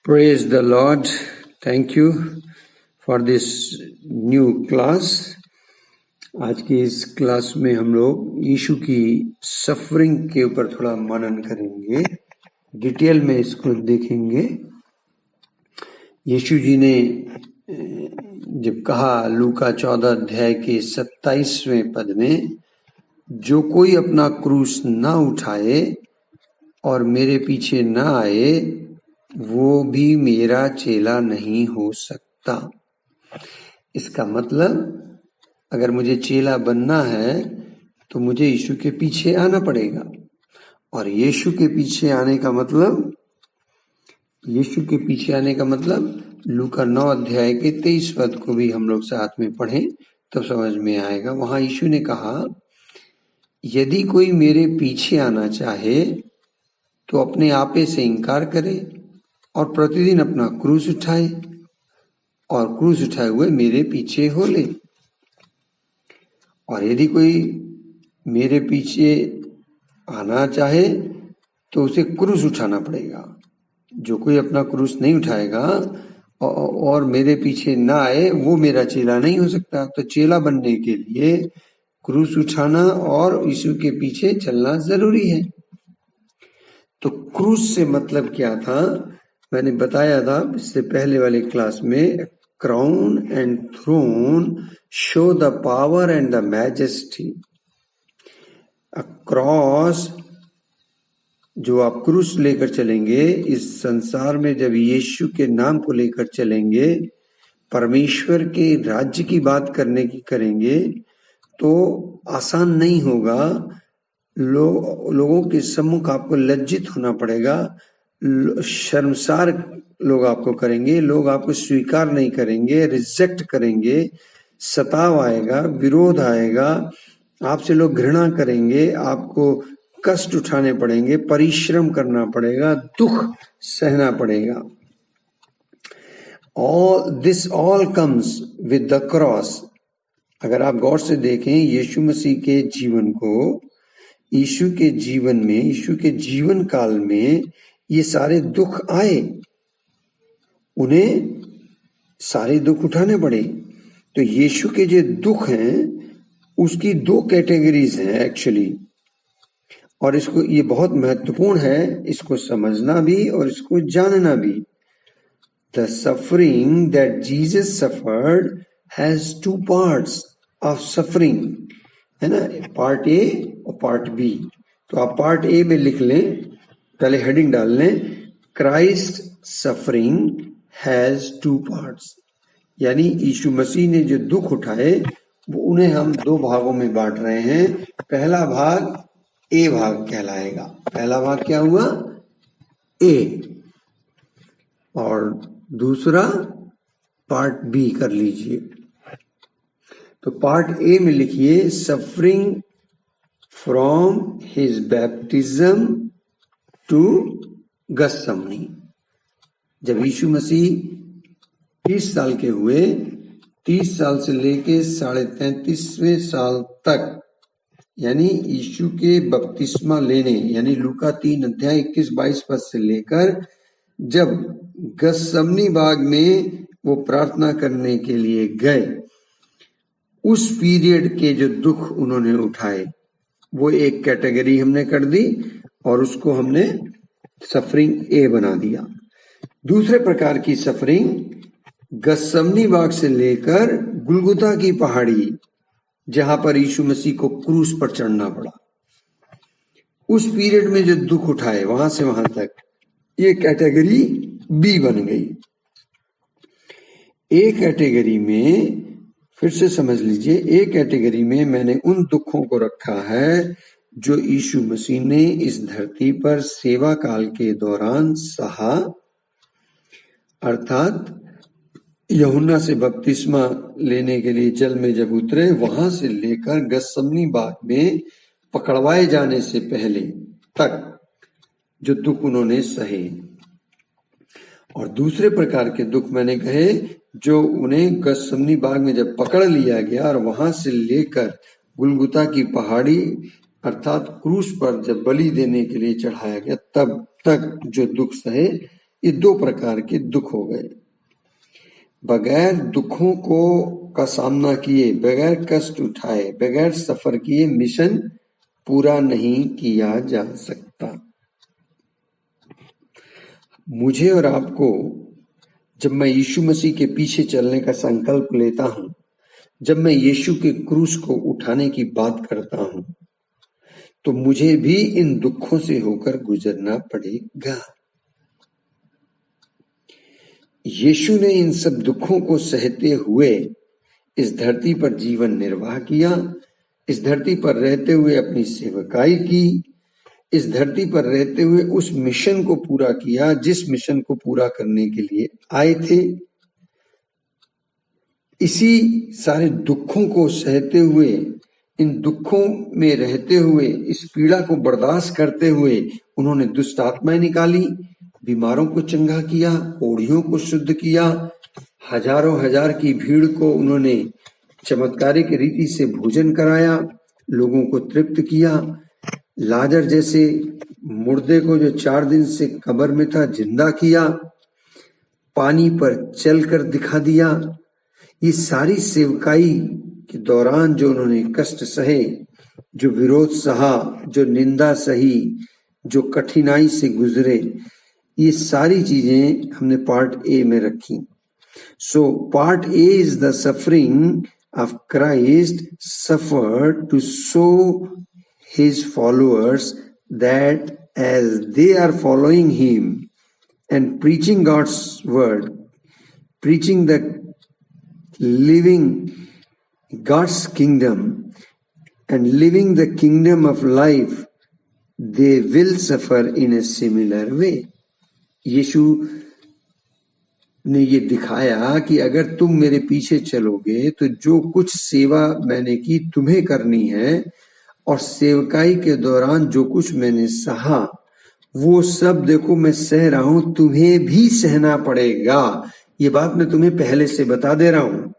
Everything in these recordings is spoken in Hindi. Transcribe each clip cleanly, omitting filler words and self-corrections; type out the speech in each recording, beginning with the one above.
Praise the Lord. Thank you for this new class. आज की इस क्लास में हम लोग यीशु की सफरिंग के ऊपर थोड़ा मनन करेंगे, डिटेल में इसको देखेंगे। यीशु जी ने जब कहा लूका 14 अध्याय के 27वें पद में, जो कोई अपना क्रूस ना उठाए और मेरे पीछे ना आए वो भी मेरा चेला नहीं हो सकता। इसका मतलब अगर मुझे चेला बनना है तो मुझे यीशु के पीछे आना पड़ेगा। और यीशु के पीछे आने का मतलब लूका 9 अध्याय के 23 पद को भी हम लोग साथ में पढ़ें तब समझ में आएगा। वहां यीशु ने कहा, यदि कोई मेरे पीछे आना चाहे तो अपने आपे से इनकार करे और प्रतिदिन अपना क्रूस उठाए और क्रूस उठाए हुए मेरे पीछे हो ले। और यदि कोई मेरे पीछे आना चाहे तो उसे क्रूस उठाना पड़ेगा। जो कोई अपना क्रूस नहीं उठाएगा और मेरे पीछे ना आए वो मेरा चेला नहीं हो सकता। तो चेला बनने के लिए क्रूस उठाना और यीशु के पीछे चलना जरूरी है। तो क्रूस से मतलब क्या था, मैंने बताया था इससे पहले वाले क्लास में। Crown and throne show the power and the majesty. Cross, जो आप क्रूस लेकर चलेंगे इस संसार में, जब यीशु के नाम को लेकर चलेंगे, परमेश्वर के राज्य की बात करेंगे तो आसान नहीं होगा। लोगों के सम्मुख आपको लज्जित होना पड़ेगा, शर्मसार लोग आपको करेंगे, लोग आपको स्वीकार नहीं करेंगे, रिजेक्ट करेंगे, सताव आएगा, विरोध आएगा, आपसे लोग घृणा करेंगे, आपको कष्ट उठाने पड़ेंगे, परिश्रम करना पड़ेगा, दुख सहना पड़ेगा। This all comes with the cross. अगर आप गौर से देखें यीशु मसीह के जीवन को, यीशु के जीवन में, यीशु के जीवन काल में ये सारे दुख आए, उन्हें सारे दुख उठाने पड़े। तो यीशु के जो दुख हैं उसकी दो कैटेगरीज हैं एक्चुअली, और इसको, ये बहुत महत्वपूर्ण है इसको समझना भी और इसको जानना भी। The suffering that Jesus suffered has two parts of suffering, है ना, पार्ट ए और पार्ट बी। तो आप पार्ट ए में लिख लें, पहले हेडिंग डाल लें, Christ suffering has two parts. यानी यीशु मसीह ने जो दुख उठाए वो उन्हें हम दो भागों में बांट रहे हैं। पहला भाग ए भाग कहलाएगा। पहला भाग क्या हुआ? ए। और दूसरा पार्ट बी कर लीजिए। तो पार्ट ए में लिखिए, suffering from his baptism to Gethsemane. जब यीशु मसीह 30 साल के हुए, 30 साल से लेके 33.5वें साल तक, यानी यीशु के बपतिस्मा लेने, यानी लूका 3 अध्याय 21-22 पद से लेकर जब गत्सेमनी बाग में वो प्रार्थना करने के लिए गए, उस पीरियड के जो दुख उन्होंने उठाए वो एक कैटेगरी हमने कर दी और उसको हमने सफरिंग ए बना दिया। दूसरे प्रकार की सफरिंग गत्सेमनी बाग से लेकर गुलगुता की पहाड़ी, जहां पर यीशु मसीह को क्रूस पर चढ़ना पड़ा, उस पीरियड में जो दुख उठाए वहां से वहां तक, ये कैटेगरी बी बन गई। ए कैटेगरी में, फिर से समझ लीजिए, ए कैटेगरी में मैंने उन दुखों को रखा है जो यीशु मसीह ने इस धरती पर सेवा काल के दौरान सहा। अर्थात यूहन्ना से बपतिस्मा लेने के लिए जल में जब उतरे, वहां से लेकर गत्सेमनी बाग में पकड़वाए जाने से पहले तक जो दुख उन्होंने सहे। और दूसरे प्रकार के दुख मैंने कहे जो उन्हें गत्सेमनी बाग में जब पकड़ लिया गया और वहां से लेकर गुलगुता की पहाड़ी अर्थात क्रूस पर जब बलि देने के लिए चढ़ाया गया तब तक जो दुख सहे, ये दो प्रकार के दुख हो गए। बगैर दुखों का सामना किए, बगैर कष्ट उठाए, बगैर सफर किए मिशन पूरा नहीं किया जा सकता। मुझे और आपको जब मैं यीशु मसीह के पीछे चलने का संकल्प लेता हूं, जब मैं यीशु के क्रूस को उठाने की बात करता हूं, तो मुझे भी इन दुखों से होकर गुजरना पड़ेगा। यीशु ने इन सब दुखों को सहते हुए इस धरती पर जीवन निर्वाह किया, इस धरती पर रहते हुए अपनी सेवकाई की, इस धरती पर रहते हुए उस मिशन को पूरा किया जिस मिशन को पूरा करने के लिए आए थे। इसी सारे दुखों को सहते हुए, इन दुखों में रहते हुए, इस पीड़ा को बर्दाश्त करते हुए उन्होंने दुष्ट आत्माएं निकाली, बीमारों को चंगा किया, कोढ़ियों को शुद्ध किया, हजारों हजार की भीड़ को उन्होंने चमत्कारिक रीति से भोजन कराया, लोगों को तृप्त किया, लाजर जैसे मुर्दे को जो 4 दिन से कब्र में था जिंदा किया, पानी पर चलकर दिखा दिया। ये सारी सेवकाई के दौरान जो उन्होंने कष्ट सहे, जो विरोध सहा, जो निंदा सही, जो कठिनाई से गुजरे, ये सारी चीजें हमने पार्ट ए में रखी। So part A is the suffering of Christ suffered to show his followers that as they are following him and preaching God's word, preaching the living God's kingdom and living the kingdom of life, they will suffer in a similar way. यीशु ने ये दिखाया कि अगर तुम मेरे पीछे चलोगे तो जो कुछ सेवा मैंने की तुम्हें करनी है, और सेवकाई के दौरान जो कुछ मैंने सहा वो सब देखो मैं सह रहा हूं, तुम्हें भी सहना पड़ेगा। ये बात मैं तुम्हें पहले से बता दे रहा हूं।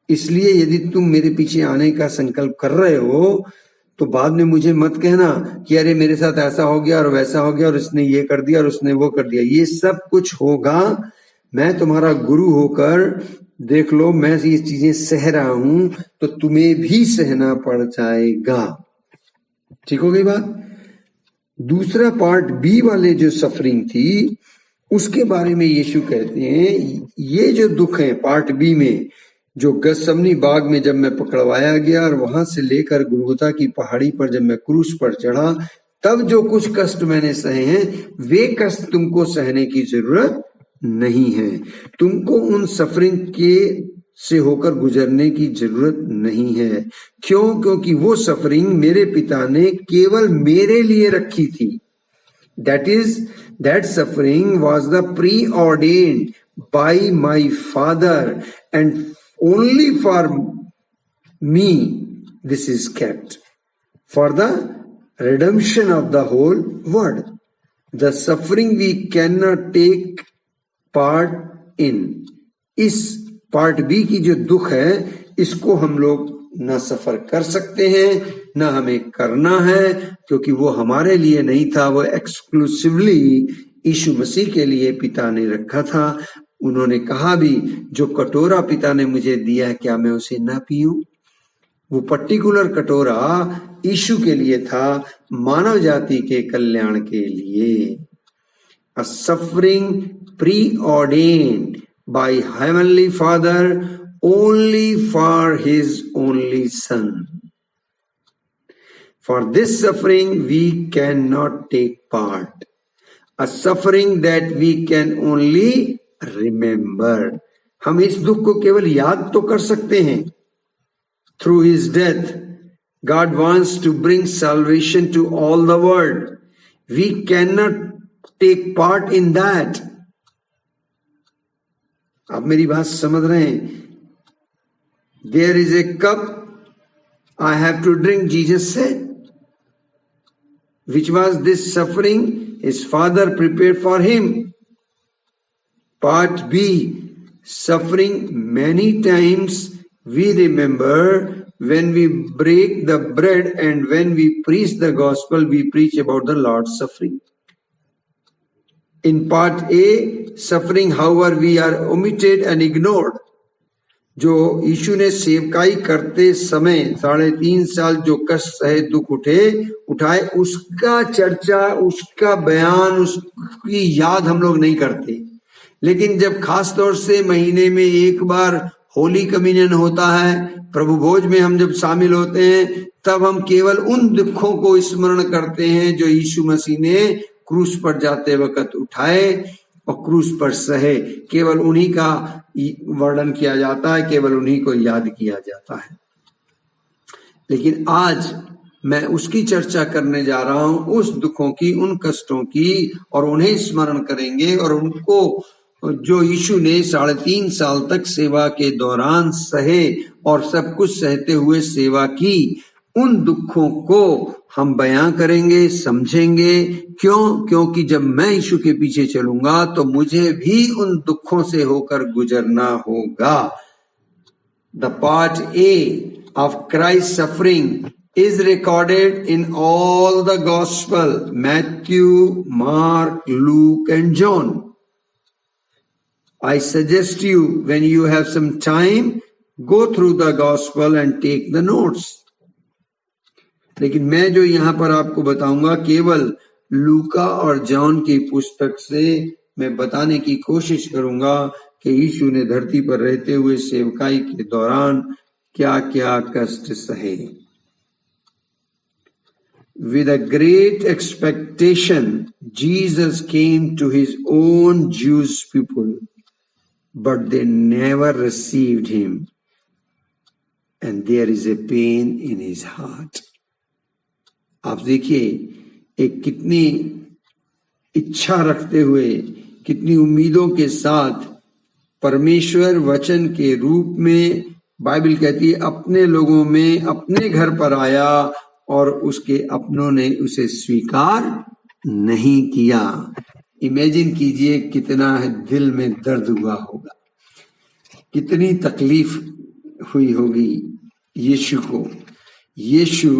इसलिए यदि तुम मेरे पीछे आने का संकल्प कर रहे हो तो बाद में मुझे मत कहना कि अरे मेरे साथ ऐसा हो गया और वैसा हो गया और उसने ये कर दिया और उसने वो कर दिया। ये सब कुछ होगा, मैं तुम्हारा गुरु होकर देख लो, मैं ये चीजें सह रहा हूं तो तुम्हें भी सहना पड़ जाएगा। ठीक हो गई बात। दूसरा पार्ट बी वाले जो सफरिंग थी उसके बारे में यीशु कहते हैं, ये जो दुख है पार्ट बी में, जो गसमनी बाग में जब मैं पकड़वाया गया और वहां से लेकर गुलगुता की पहाड़ी पर जब मैं क्रूस पर चढ़ा, तब जो कुछ कष्ट मैंने सहे हैं वे कष्ट तुमको सहने की जरूरत नहीं है। तुमको उन सफरिंग के से होकर गुजरने की जरूरत नहीं है। क्यों? क्योंकि वो सफरिंग मेरे पिता ने केवल मेरे लिए रखी थी। That suffering was the preordained by my Father, and only for me this is kept, for the redemption of the whole world. The suffering we cannot take part in. इस पार्ट बी की जो दुख है इसको हम लोग ना सफर कर सकते हैं ना हमें करना है, क्योंकि वो हमारे लिए नहीं था, वो एक्सक्लूसिवली यीशु मसीह के लिए पिता ने रखा था। उन्होंने कहा भी, जो कटोरा पिता ने मुझे दिया है क्या मैं उसे ना पीऊं? वो पर्टिकुलर कटोरा यीशु के लिए था, मानव जाति के कल्याण के लिए। A suffering preordained by Heavenly Father only for His only Son. For this suffering we cannot take part. A suffering that we can only remember. हम इस दुख को केवल याद तो कर सकते हैं। Through His death, God wants to bring salvation to all the world. We cannot take part in that. आप मेरी बात समझ रहे हैं? There is a cup I have to drink, Jesus said. Which was this suffering his Father prepared for him. Part B, suffering many times we remember when we break the bread and when we preach the gospel, we preach about the Lord's suffering. In part A, suffering, however, we are omitted and ignored. जो यीशु ने सेवकाई करते समय 3.5 साल जो कष्ट सहे, दुख उठाए, उसका चर्चा, उसका बयान, उसकी याद हम लोग नहीं करते। लेकिन जब खास तौर से महीने में एक बार होली कम्युनियन होता है, प्रभु भोज में हम जब शामिल होते हैं, तब हम केवल उन दुखों को स्मरण करते हैं जो यीशु मसीह ने क्रूस पर जाते वक्त उठाए और क्रूस पर सहे। केवल उन्हीं का वर्णन किया जाता है, केवल उन्हीं को याद किया जाता है। लेकिन आज मैं उसकी चर्चा करने जा रहा हूं, उस दुखों की, उन कष्टों की, और उन्हें स्मरण करेंगे और उनको जो यीशु ने 3.5 साल तक सेवा के दौरान सहे और सब कुछ सहते हुए सेवा की, उन दुखों को हम बयां करेंगे, समझेंगे। क्यों? क्योंकि जब मैं यीशु के पीछे चलूंगा तो मुझे भी उन दुखों से होकर गुजरना होगा। The part A of Christ's suffering is recorded in all the gospel, Matthew, Mark, Luke and John. I suggest you, when you have some time, go through the gospel and take the notes. लेकिन मैं जो यहाँ पर आपको बताऊंगा, केवल लूका और जॉन की पुस्तक से मैं बताने की कोशिश करूंगा कि यीशु ने धरती पर रहते हुए सेवकाई के दौरान क्या क्या कष्ट सहे। With a great expectation, Jesus came to his own Jewish people, but they never received him, and there is a pain in his heart. आप देखिए, एक कितनी इच्छा रखते हुए, कितनी उम्मीदों के साथ परमेश्वर वचन के रूप में, बाइबल कहती है, अपने लोगों में अपने घर पर आया और उसके अपनों ने उसे स्वीकार नहीं किया। इमेजिन कीजिए कितना दिल में दर्द हुआ होगा, कितनी तकलीफ हुई होगी यीशु को। यीशु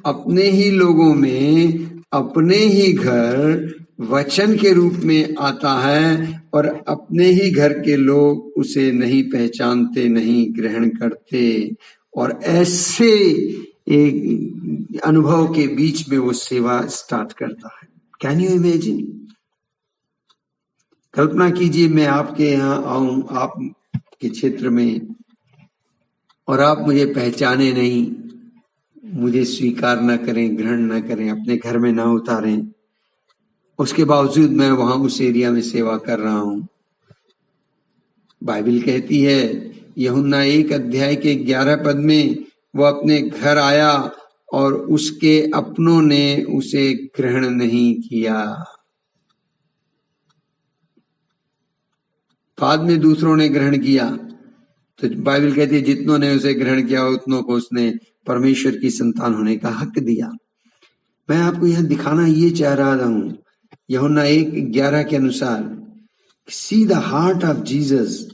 अपने ही लोगों में, अपने ही घर वचन के रूप में आता है और अपने ही घर के लोग उसे नहीं पहचानते, नहीं ग्रहण करते, और ऐसे एक अनुभव के बीच में वो सेवा स्टार्ट करता है। Can you imagine? कल्पना कीजिए, मैं आपके यहाँ आऊं, आपके क्षेत्र में, और आप मुझे पहचाने नहीं, मुझे स्वीकार न करें, ग्रहण न करें, अपने घर में ना उतारें, उसके बावजूद मैं वहां उस एरिया में सेवा कर रहा हूं। बाइबल कहती है, यूहन्ना 1 अध्याय के 11 पद में, वो अपने घर आया और उसके अपनों ने उसे ग्रहण नहीं किया। बाद में दूसरों ने ग्रहण किया। तो बाइबल कहती है, जितनों ने उसे ग्रहण किया उतनों को उसने परमेश्वर की संतान होने का हक दिया। मैं आपको यहां दिखाना ये चाह रहा हूं, यूहन्ना 1:11 के अनुसार, see the heart of Jesus,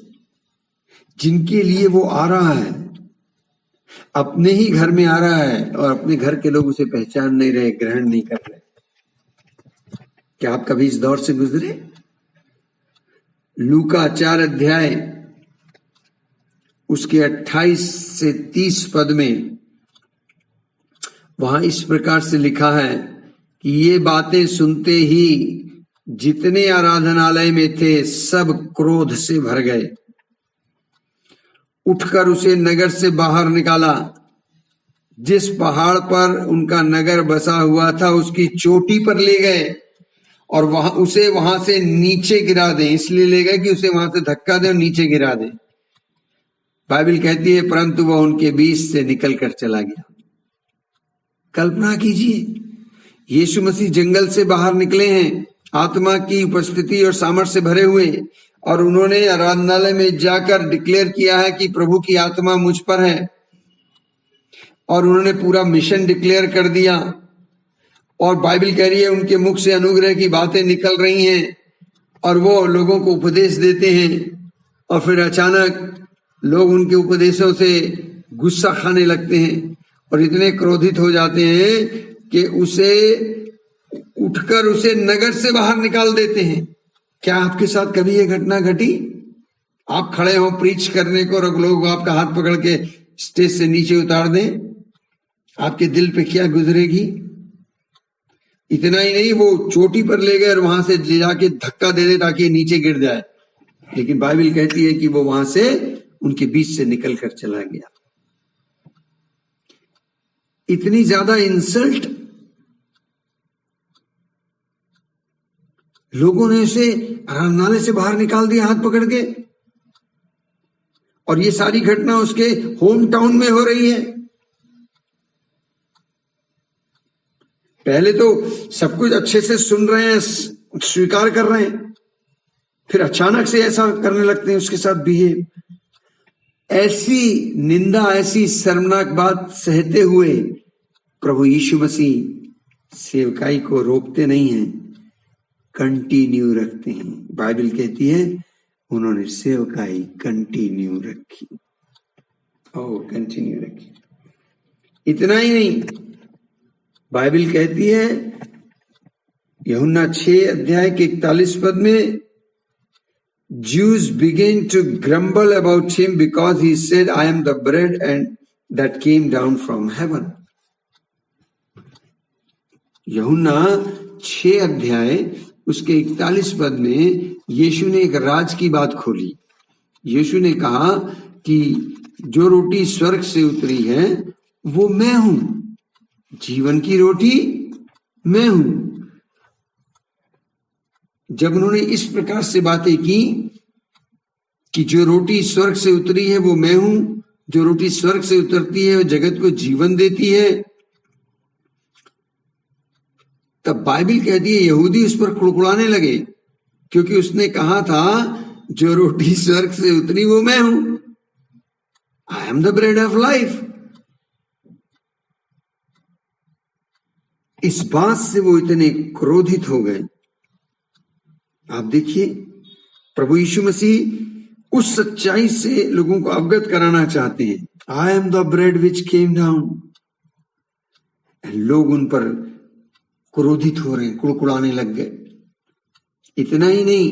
जिनके लिए वो आ रहा है, अपने ही घर में आ रहा है और अपने घर के लोग उसे पहचान नहीं रहे, ग्रहण नहीं कर रहे। क्या आप कभी इस दौर से गुजरे? लूका 4 अध्याय उसके 28 से 30 पद में वहां इस प्रकार से लिखा है कि ये बातें सुनते ही जितने आराधनालय में थे सब क्रोध से भर गए, उठकर उसे नगर से बाहर निकाला। जिस पहाड़ पर उनका नगर बसा हुआ था उसकी चोटी पर ले गए और उसे वहां से नीचे गिरा दें। इसलिए ले गए कि उसे वहां से धक्का दें और नीचे गिरा दें। बाइबल कहती है, परंतु वह उनके बीच से निकल कर चला गया। कल्पना कीजिए, यीशु मसीह जंगल से बाहर निकले हैं, आत्मा की उपस्थिति और सामर्थ्य से भरे हुए, और उन्होंने आराधनालय में जाकर डिक्लेयर किया है कि प्रभु की आत्मा मुझ पर है, और उन्होंने पूरा मिशन डिक्लेयर कर दिया। और बाइबल कह रही है उनके मुख से अनुग्रह की बातें निकल रही हैं और वो लोगों को उपदेश देते हैं, और फिर अचानक लोग उनके उपदेशों से गुस्सा खाने लगते हैं और इतने क्रोधित हो जाते हैं कि उठकर उसे नगर से बाहर निकाल देते हैं। क्या आपके साथ कभी ये घटना घटी? आप खड़े हो प्रीच करने को और लोग आपका हाथ पकड़ के स्टेज से नीचे उतार दें, आपके दिल पे क्या गुजरेगी? इतना ही नहीं, वो चोटी पर ले गए और वहां से ले जाके धक्का दे दे ताकि नीचे गिर जाए, लेकिन बाइबल कहती है कि वो वहां से उनके बीच से निकल कर चला गया। इतनी ज्यादा इंसल्ट, लोगों ने उसे आराधनालय से बाहर निकाल दिया हाथ पकड़ के, और ये सारी घटना उसके होम टाउन में हो रही है। पहले तो सब कुछ अच्छे से सुन रहे हैं, स्वीकार कर रहे हैं, फिर अचानक से ऐसा करने लगते हैं उसके साथ बिहेव। ऐसी निंदा, ऐसी शर्मनाक बात सहते हुए प्रभु यीशु मसीह सेवकाई को रोकते नहीं हैं, कंटिन्यू रखते हैं। बाइबल कहती है उन्होंने सेवकाई कंटिन्यू रखी, कंटिन्यू रखी। इतना ही नहीं, बाइबल कहती है यूहन्ना 6 अध्याय के 41 पद में, Jews began to grumble about him because he said, I am the bread and that came down from heaven. यूहन्ना 6 अध्याय उसके 41 पद में यीशु ने एक राज की बात खोली। यीशु ने कहा कि जो रोटी स्वर्ग से उतरी है वो मैं हूं, जीवन की रोटी मैं हूं। जब उन्होंने इस प्रकार से बातें की कि जो रोटी स्वर्ग से उतरी है वो मैं हूं, जो रोटी स्वर्ग से उतरती है वो जगत को जीवन देती है, तब बाइबल कहती है यहूदी उस पर कुड़कुड़ाने लगे, क्योंकि उसने कहा था जो रोटी स्वर्ग से उतरी वो मैं हूं, I am the bread of life. इस बात से वो इतने क्रोधित हो गए। आप देखिए, प्रभु यीशु मसीह उस सच्चाई से लोगों को अवगत कराना चाहते हैं, I am the bread which came down. लोग उन पर क्रोधित हो रहे हैं, कुड़कुड़ाने लग गए। इतना ही नहीं,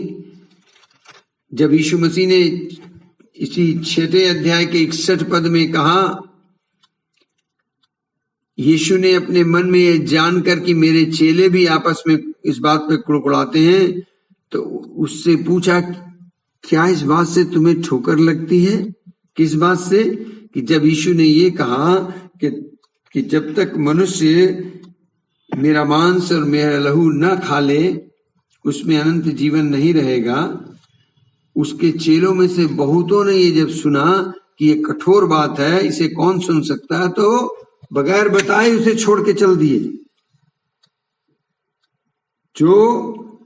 जब यीशु मसीह ने इसी 6 अध्याय के 61 पद में कहा, यीशु ने अपने मन में यह जानकर कि मेरे चेले भी आपस में इस बात पे कुड़कुड़ाते हैं, तो उससे पूछा क्या इस बात से तुम्हें ठोकर लगती है? किस बात से? कि जब यीशु ने ये कहा कि जब तक मनुष्य मेरा मांस और मेरा लहू न खा ले उसमें अनंत जीवन नहीं रहेगा। उसके चेलों में से बहुतों ने ये जब सुना कि ये कठोर बात है, इसे कौन सुन सकता है, तो बगैर बताए उसे छोड़ के चल दिए। जो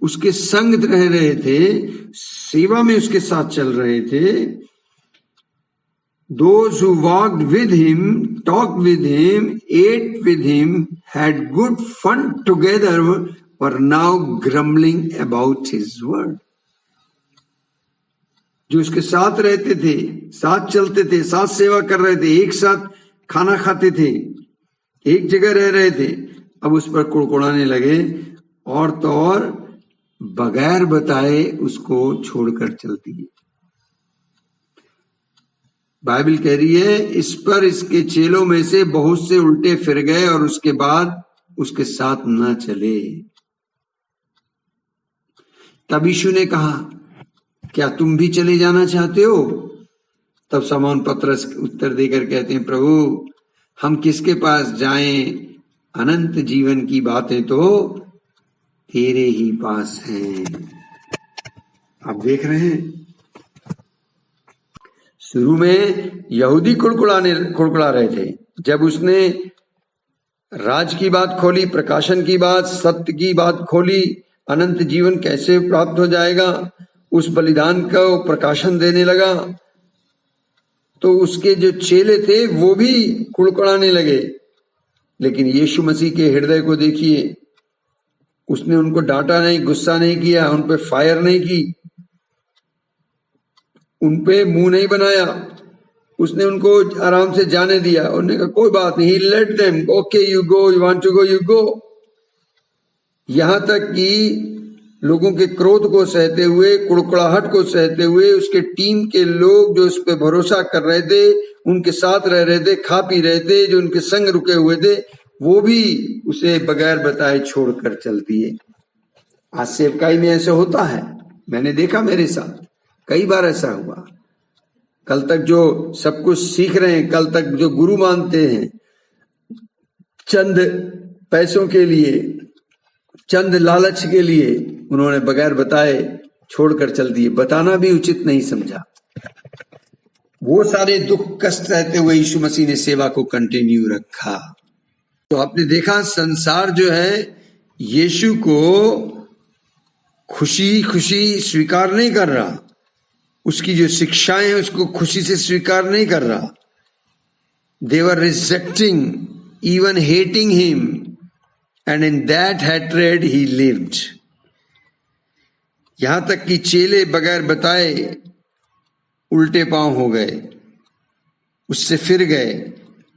उसके संग रह रहे थे, सेवा में उसके साथ चल रहे थे, those who walked with him, talked with him, ate with him, had good fun together, were now grumbling about his word. जो उसके साथ रहते थे, साथ चलते थे, साथ सेवा कर रहे थे, एक साथ खाना खाते थे, एक जगह रह रहे थे, अब उस पर कुड़कुड़ाने लगे और तो और बगैर बताए उसको छोड़कर चल दिए। बाइबल कह रही है इस पर इसके चेलों में से बहुत से उल्टे फिर गए और उसके बाद उसके साथ न चले। तब यीशु ने कहा क्या तुम भी चले जाना चाहते हो? तब शमौन पतरस उत्तर देकर कहते हैं, प्रभु हम किसके पास जाएं? अनंत जीवन की बातें तो तेरे ही पास हैं। आप देख रहे हैं, शुरू में यहूदी कुड़कुड़ा रहे थे। जब उसने राज की बात खोली, प्रकाशन की बात, सत्य की बात खोली, अनंत जीवन कैसे प्राप्त हो जाएगा, उस बलिदान का प्रकाशन देने लगा, तो उसके जो चेले थे वो भी कुड़कुड़ाने लगे। लेकिन यीशु मसीह के हृदय को देखिए, उसने उनको डांटा नहीं, गुस्सा नहीं किया, उन पे फायर नहीं की, उन पे मुंह नहीं बनाया, उसने उनको आराम से जाने दिया। उन्होंने कहा कोई बात नहीं, let them, okay you go, you want to go, you go. यहां तक कि लोगों के क्रोध को सहते हुए, कुड़कुड़ाहट को सहते हुए, उसके टीम के लोग जो उस पर भरोसा कर रहे थे, उनके साथ रह रहे थे, खा पी रहे थे, जो उनके संग रुके हुए थे, वो भी उसे बगैर बताए छोड़कर चल दिए। आज सेवकाई में ऐसे होता है, मैंने देखा, मेरे साथ कई बार ऐसा हुआ। कल तक जो सब कुछ सीख रहे हैं, कल तक जो गुरु मानते हैं, चंद पैसों के लिए, चंद लालच के लिए उन्होंने बगैर बताए छोड़कर चल दिए। बताना भी उचित नहीं समझा। वो सारे दुख कष्ट रहते हुए यीशु मसीह ने सेवा को कंटिन्यू रखा। तो आपने देखा संसार जो है यीशु को खुशी खुशी स्वीकार नहीं कर रहा, उसकी जो शिक्षाएं हैं उसको खुशी से स्वीकार नहीं कर रहा। They were rejecting, even hating him, and in that hatred he lived. यहां तक कि चेले बगैर बताए उल्टे पांव हो गए, उससे फिर गए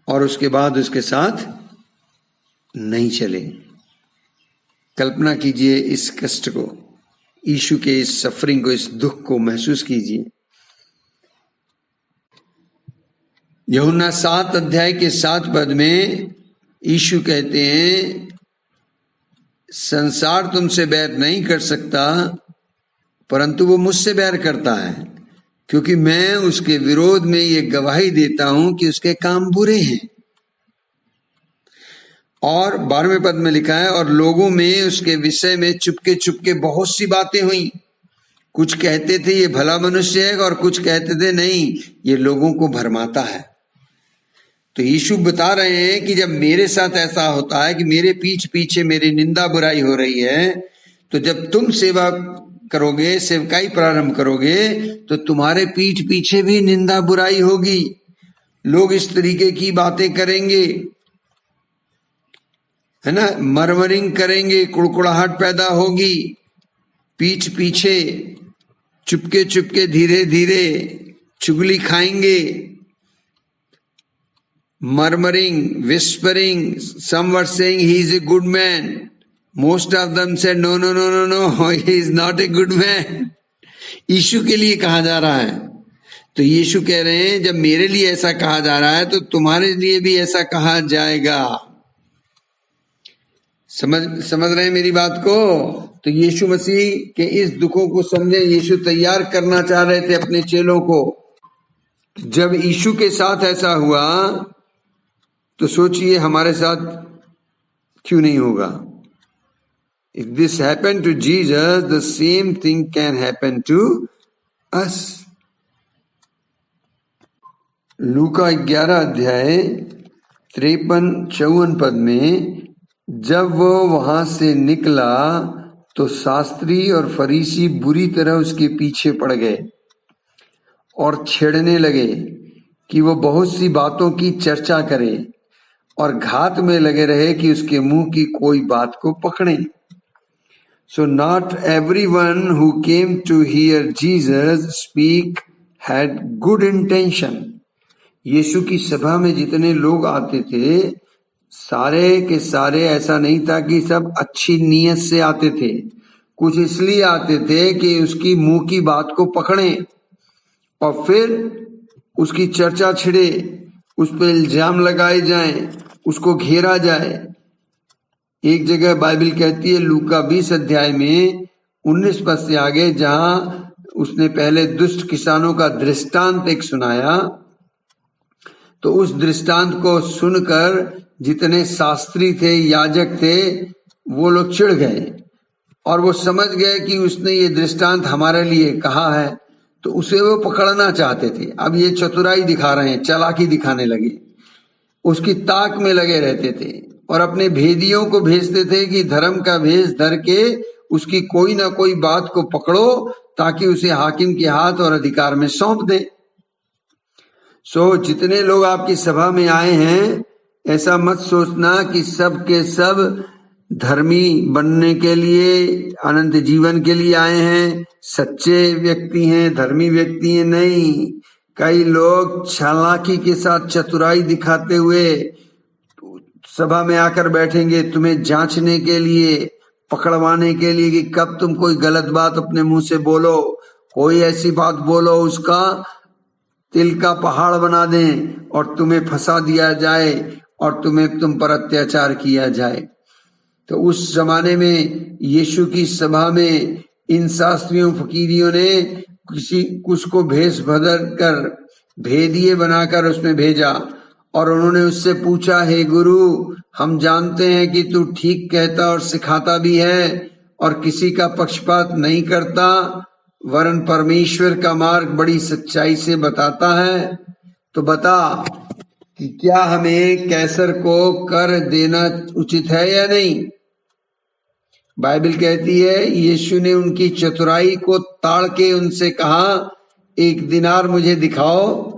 और उसके बाद उसके साथ नहीं चले। कल्पना कीजिए इस कष्ट को, यीशु के इस सफरिंग को, इस दुख को महसूस कीजिए। यूहन्ना 7 अध्याय के 7 पद में यीशु कहते हैं, संसार तुमसे बैर नहीं कर सकता, परंतु वो मुझसे बैर करता है, क्योंकि मैं उसके विरोध में ये गवाही देता हूं कि उसके काम बुरे हैं। और 12वें पद में लिखा है, और लोगों में उसके विषय में चुपके चुपके बहुत सी बातें हुई। कुछ कहते थे ये भला मनुष्य है, और कुछ कहते थे नहीं, ये लोगों को भरमाता है। तो यीशु बता रहे हैं कि जब मेरे साथ ऐसा होता है कि मेरे पीछ पीछे मेरी निंदा बुराई हो रही है, तो जब तुम सेवा करोगे, सेवकाई प्रारंभ करोगे, तो तुम्हारे पीठ पीछे भी निंदा बुराई होगी। लोग इस तरीके की बातें करेंगे, है ना, मरमरिंग करेंगे, कुड़कुड़ाहट पैदा होगी, पीठ पीछे चुपके चुपके धीरे धीरे चुगली खाएंगे, murmuring, whispering. Some were saying he is a good man. Most of them said no, no, no, no, no, he is not a good man. यीशु के लिए कहा जा रहा है। तो यीशु कह रहे हैं जब मेरे लिए ऐसा कहा जा रहा है तो तुम्हारे लिए भी ऐसा कहा जाएगा। समझ रहे हैं मेरी बात को? तो यीशु मसीह के इस दुखों को समझे, यीशु तैयार करना चाह रहे थे अपने चेलों को। जब यीशु के साथ ऐसा हुआ तो सोचिए हमारे साथ क्यों नहीं होगा। If this happened to Jesus, the same thing can happen to us. लूका 11 अध्याय 53-54 पद में, जब वो वहां से निकला तो शास्त्री और फरीसी बुरी तरह उसके पीछे पड़ गए और छेड़ने लगे कि वो बहुत सी बातों की चर्चा करे और घात में लगे रहे कि उसके मुंह की कोई बात को पकड़े। So not everyone who came to hear Jesus speak had good intention. यीशु की सभा में जितने लोग आते थे, सारे के सारे ऐसा नहीं था कि सब अच्छी नीयत से आते थे। कुछ इसलिए आते थे कि उसकी मुंह की बात को पकड़ें और फिर उसकी चर्चा छिड़े, उस पर इल्जाम लगाए जाएं, उसको घेरा जाए। एक जगह बाइबल कहती है लूका 20 अध्याय में 19 पद से आगे, जहां उसने पहले दुष्ट किसानों का दृष्टांत एक सुनाया, तो उस दृष्टांत को सुनकर जितने शास्त्री थे, याजक थे, वो लोग चिढ़ गए और वो समझ गए कि उसने ये दृष्टांत हमारे लिए कहा है, तो उसे वो पकड़ना चाहते थे। अब ये चतुराई दिखा रहे हैं, चालाकी दिखाने लगे, उसकी ताक में लगे रहते थे और अपने भेदियों को भेजते थे कि धर्म का भेष धर के उसकी कोई ना कोई बात को पकड़ो ताकि उसे हाकिम के हाथ और अधिकार में सौंप दे। जितने लोग आपकी सभा में आए हैं, ऐसा मत सोचना कि सब के सब धर्मी बनने के लिए, अनंत जीवन के लिए आए हैं, सच्चे व्यक्ति हैं, धर्मी व्यक्ति हैं। नहीं, कई लोग चालाकी के साथ चतुराई दिखाते हुए सभा में आकर बैठेंगे तुम्हें जांचने के लिए, पकड़वाने के लिए कि कब तुम कोई गलत बात अपने मुंह से बोलो, कोई ऐसी बात बोलो उसका तिल का पहाड़ बना दें और तुम्हें फंसा दिया जाए और तुम पर अत्याचार किया जाए। तो उस जमाने में यीशु की सभा में इन शास्त्रियों फकीरियों ने कुछ को भेष बदल कर भेदिए बनाकर उसमें भेजा और उन्होंने उससे पूछा, हे गुरु, हम जानते हैं कि तू ठीक कहता और सिखाता भी है और किसी का पक्षपात नहीं करता, वरन परमेश्वर का मार्ग बड़ी सच्चाई से बताता है। तो बता कि क्या हमें कैसर को कर देना उचित है या नहीं। बाइबल कहती है यीशु ने उनकी चतुराई को ताड़ के उनसे कहा, एक दिनार मुझे दिखाओ,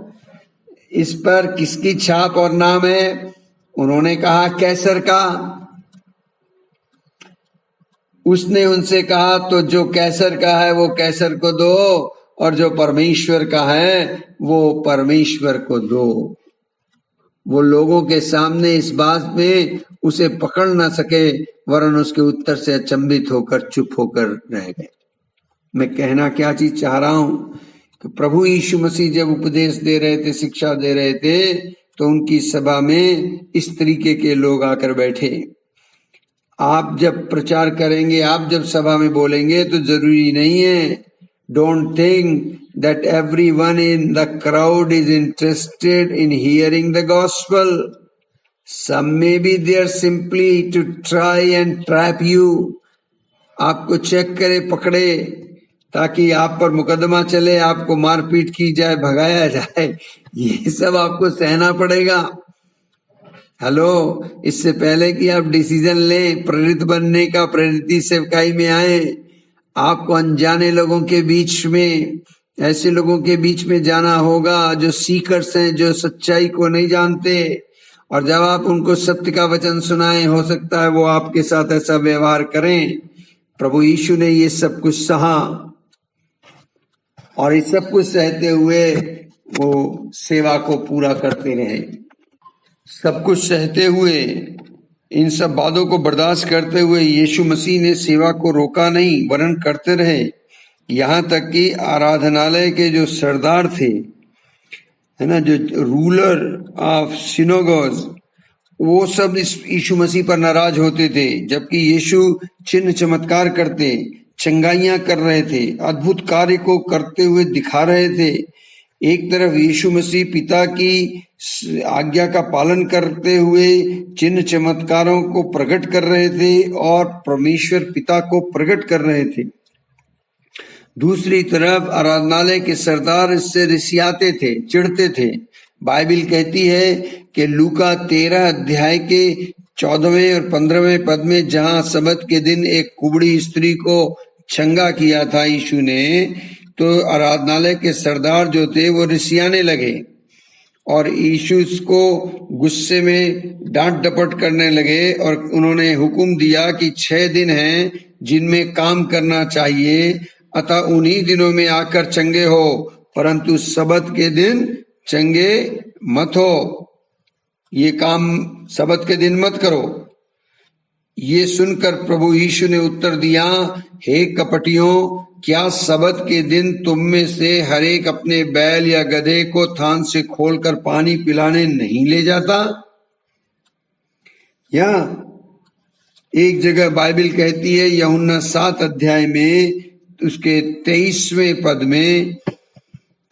इस पर किसकी छाप और नाम है। उन्होंने कहा, कैसर का। उसने उनसे कहा, तो जो कैसर का है वो कैसर को दो और जो परमेश्वर का है वो परमेश्वर को दो। वो लोगों के सामने इस बात में उसे पकड़ ना सके, वरन उसके उत्तर से अचंभित होकर चुप होकर रह गए। मैं कहना क्या चीज चाह रहा हूं कि प्रभु यीशु मसीह जब उपदेश दे रहे थे, शिक्षा दे रहे थे, तो उनकी सभा में इस तरीके के लोग आकर बैठे। आप जब प्रचार करेंगे, आप जब सभा में बोलेंगे तो जरूरी नहीं है, don't think that everyone in the crowd is interested in hearing the gospel. Some may be there simply to try and trap you. आपको चेक करे, पकड़े, ताकि आप पर मुकदमा चले, आपको मारपीट की जाए, भगाया जाए, ये सब आपको सहना पड़ेगा। हेलो, इससे पहले कि आप डिसीजन लें प्रेरित बनने का, प्रेरित सेवकाई में आए, आपको अनजाने लोगों के बीच में, ऐसे लोगों के बीच में जाना होगा जो सीकर्स हैं, जो सच्चाई को नहीं जानते, और जब आप उनको सत्य का वचन सुनाएं, हो सकता है वो आपके साथ ऐसा व्यवहार करें। प्रभु यीशु ने ये सब कुछ सहा और ये सब कुछ सहते हुए वो सेवा को पूरा करते रहे। सब कुछ सहते हुए, इन सब बातों को बर्दाश्त करते हुए यीशु मसीह ने सेवा को रोका नहीं, वरन करते रहे। यहाँ तक कि आराधनालय के जो सरदार थे, है ना, जो रूलर ऑफ सिनोगोज, वो सब इस यीशु मसीह पर नाराज होते थे। जबकि यीशु चिन्ह चमत्कार करते, चंगाइयां कर रहे थे, अद्भुत कार्य को करते हुए दिखा रहे थे। एक तरफ यीशु मसीह पिता की आज्ञा का पालन करते हुए चिन्ह चमत्कारों को प्रकट कर रहे थे और परमेश्वर पिता को प्रकट कर रहे थे। दूसरी तरफ आराधनालय के सरदार इससे रिसियाते थे, चिढ़ते थे। बाइबल कहती है कि लूका 13 अध्याय के 14वें और 15वें पद में, जहां सबत के दिन एक कुबड़ी स्त्री को चंगा किया था यीशु ने, तो आराधनालय के सरदार जो थे वो रिसियाने लगे और यीशु को गुस्से में डांट डपट करने लगे और उन्होंने हुक्म दिया कि 6 दिन हैं जिनमें काम करना चाहिए, अतः उन्हीं दिनों में आकर चंगे हो, परंतु सबत के दिन चंगे मत हो। ये काम सबत के दिन मत करो। ये सुनकर प्रभु यीशु ने उत्तर दिया, हे कपटियों, क्या सबत के दिन तुम में से हर एक अपने बैल या गधे को थान से खोलकर पानी पिलाने नहीं ले जाता? या एक जगह बाइबल कहती है यूहन्ना 7 अध्याय में उसके 23वें पद में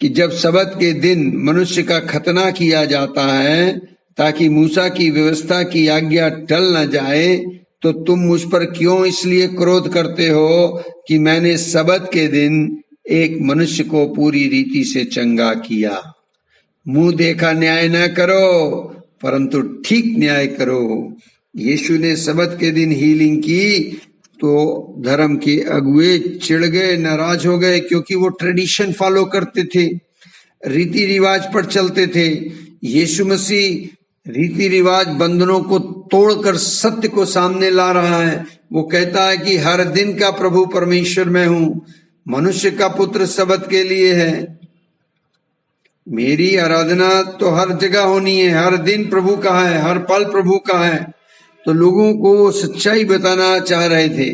कि जब सबत के दिन मनुष्य का खतना किया जाता है ताकि मूसा की व्यवस्था की आज्ञा टल न जाए, तो तुम मुझ पर क्यों इसलिए क्रोध करते हो कि मैंने सबत के दिन एक मनुष्य को पूरी रीति से चंगा किया। मुंह देखा न्याय न करो, परंतु ठीक न्याय करो। यीशु ने सबत के दिन हीलिंग की तो धर्म के अगुए चिढ़ गए, नाराज हो गए, क्योंकि वो ट्रेडिशन फॉलो करते थे, रीति रिवाज पर चलते थे। यीशु मसीह रीति रिवाज बंधनों को तोड़कर सत्य को सामने ला रहा है। वो कहता है कि हर दिन का प्रभु परमेश्वर मैं हूं, मनुष्य का पुत्र सबत के लिए है। मेरी आराधना तो हर जगह होनी है, हर दिन प्रभु का है, हर पल प्रभु का है। तो लोगों को सच्चाई बताना चाह रहे थे।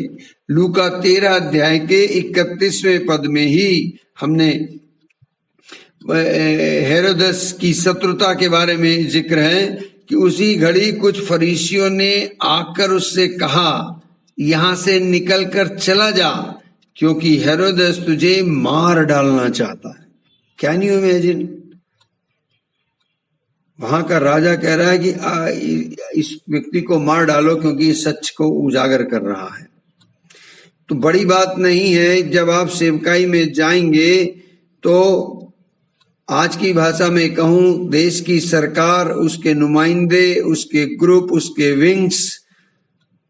लूका 13 अध्याय के 31वें पद में ही हमने हेरोदस की शत्रुता के बारे में जिक्र है कि उसी घड़ी कुछ फरीसियों ने आकर उससे कहा, यहां से निकलकर चला जा, क्योंकि हेरोदस तुझे मार डालना चाहता है। Can you imagine? वहां का राजा कह रहा है कि इस व्यक्ति को मार डालो क्योंकि ये सच को उजागर कर रहा है। तो बड़ी बात नहीं है। जब आप सेवकाई में जाएंगे तो आज की भाषा में कहूं, देश की सरकार, उसके नुमाइंदे, उसके ग्रुप, उसके विंग्स,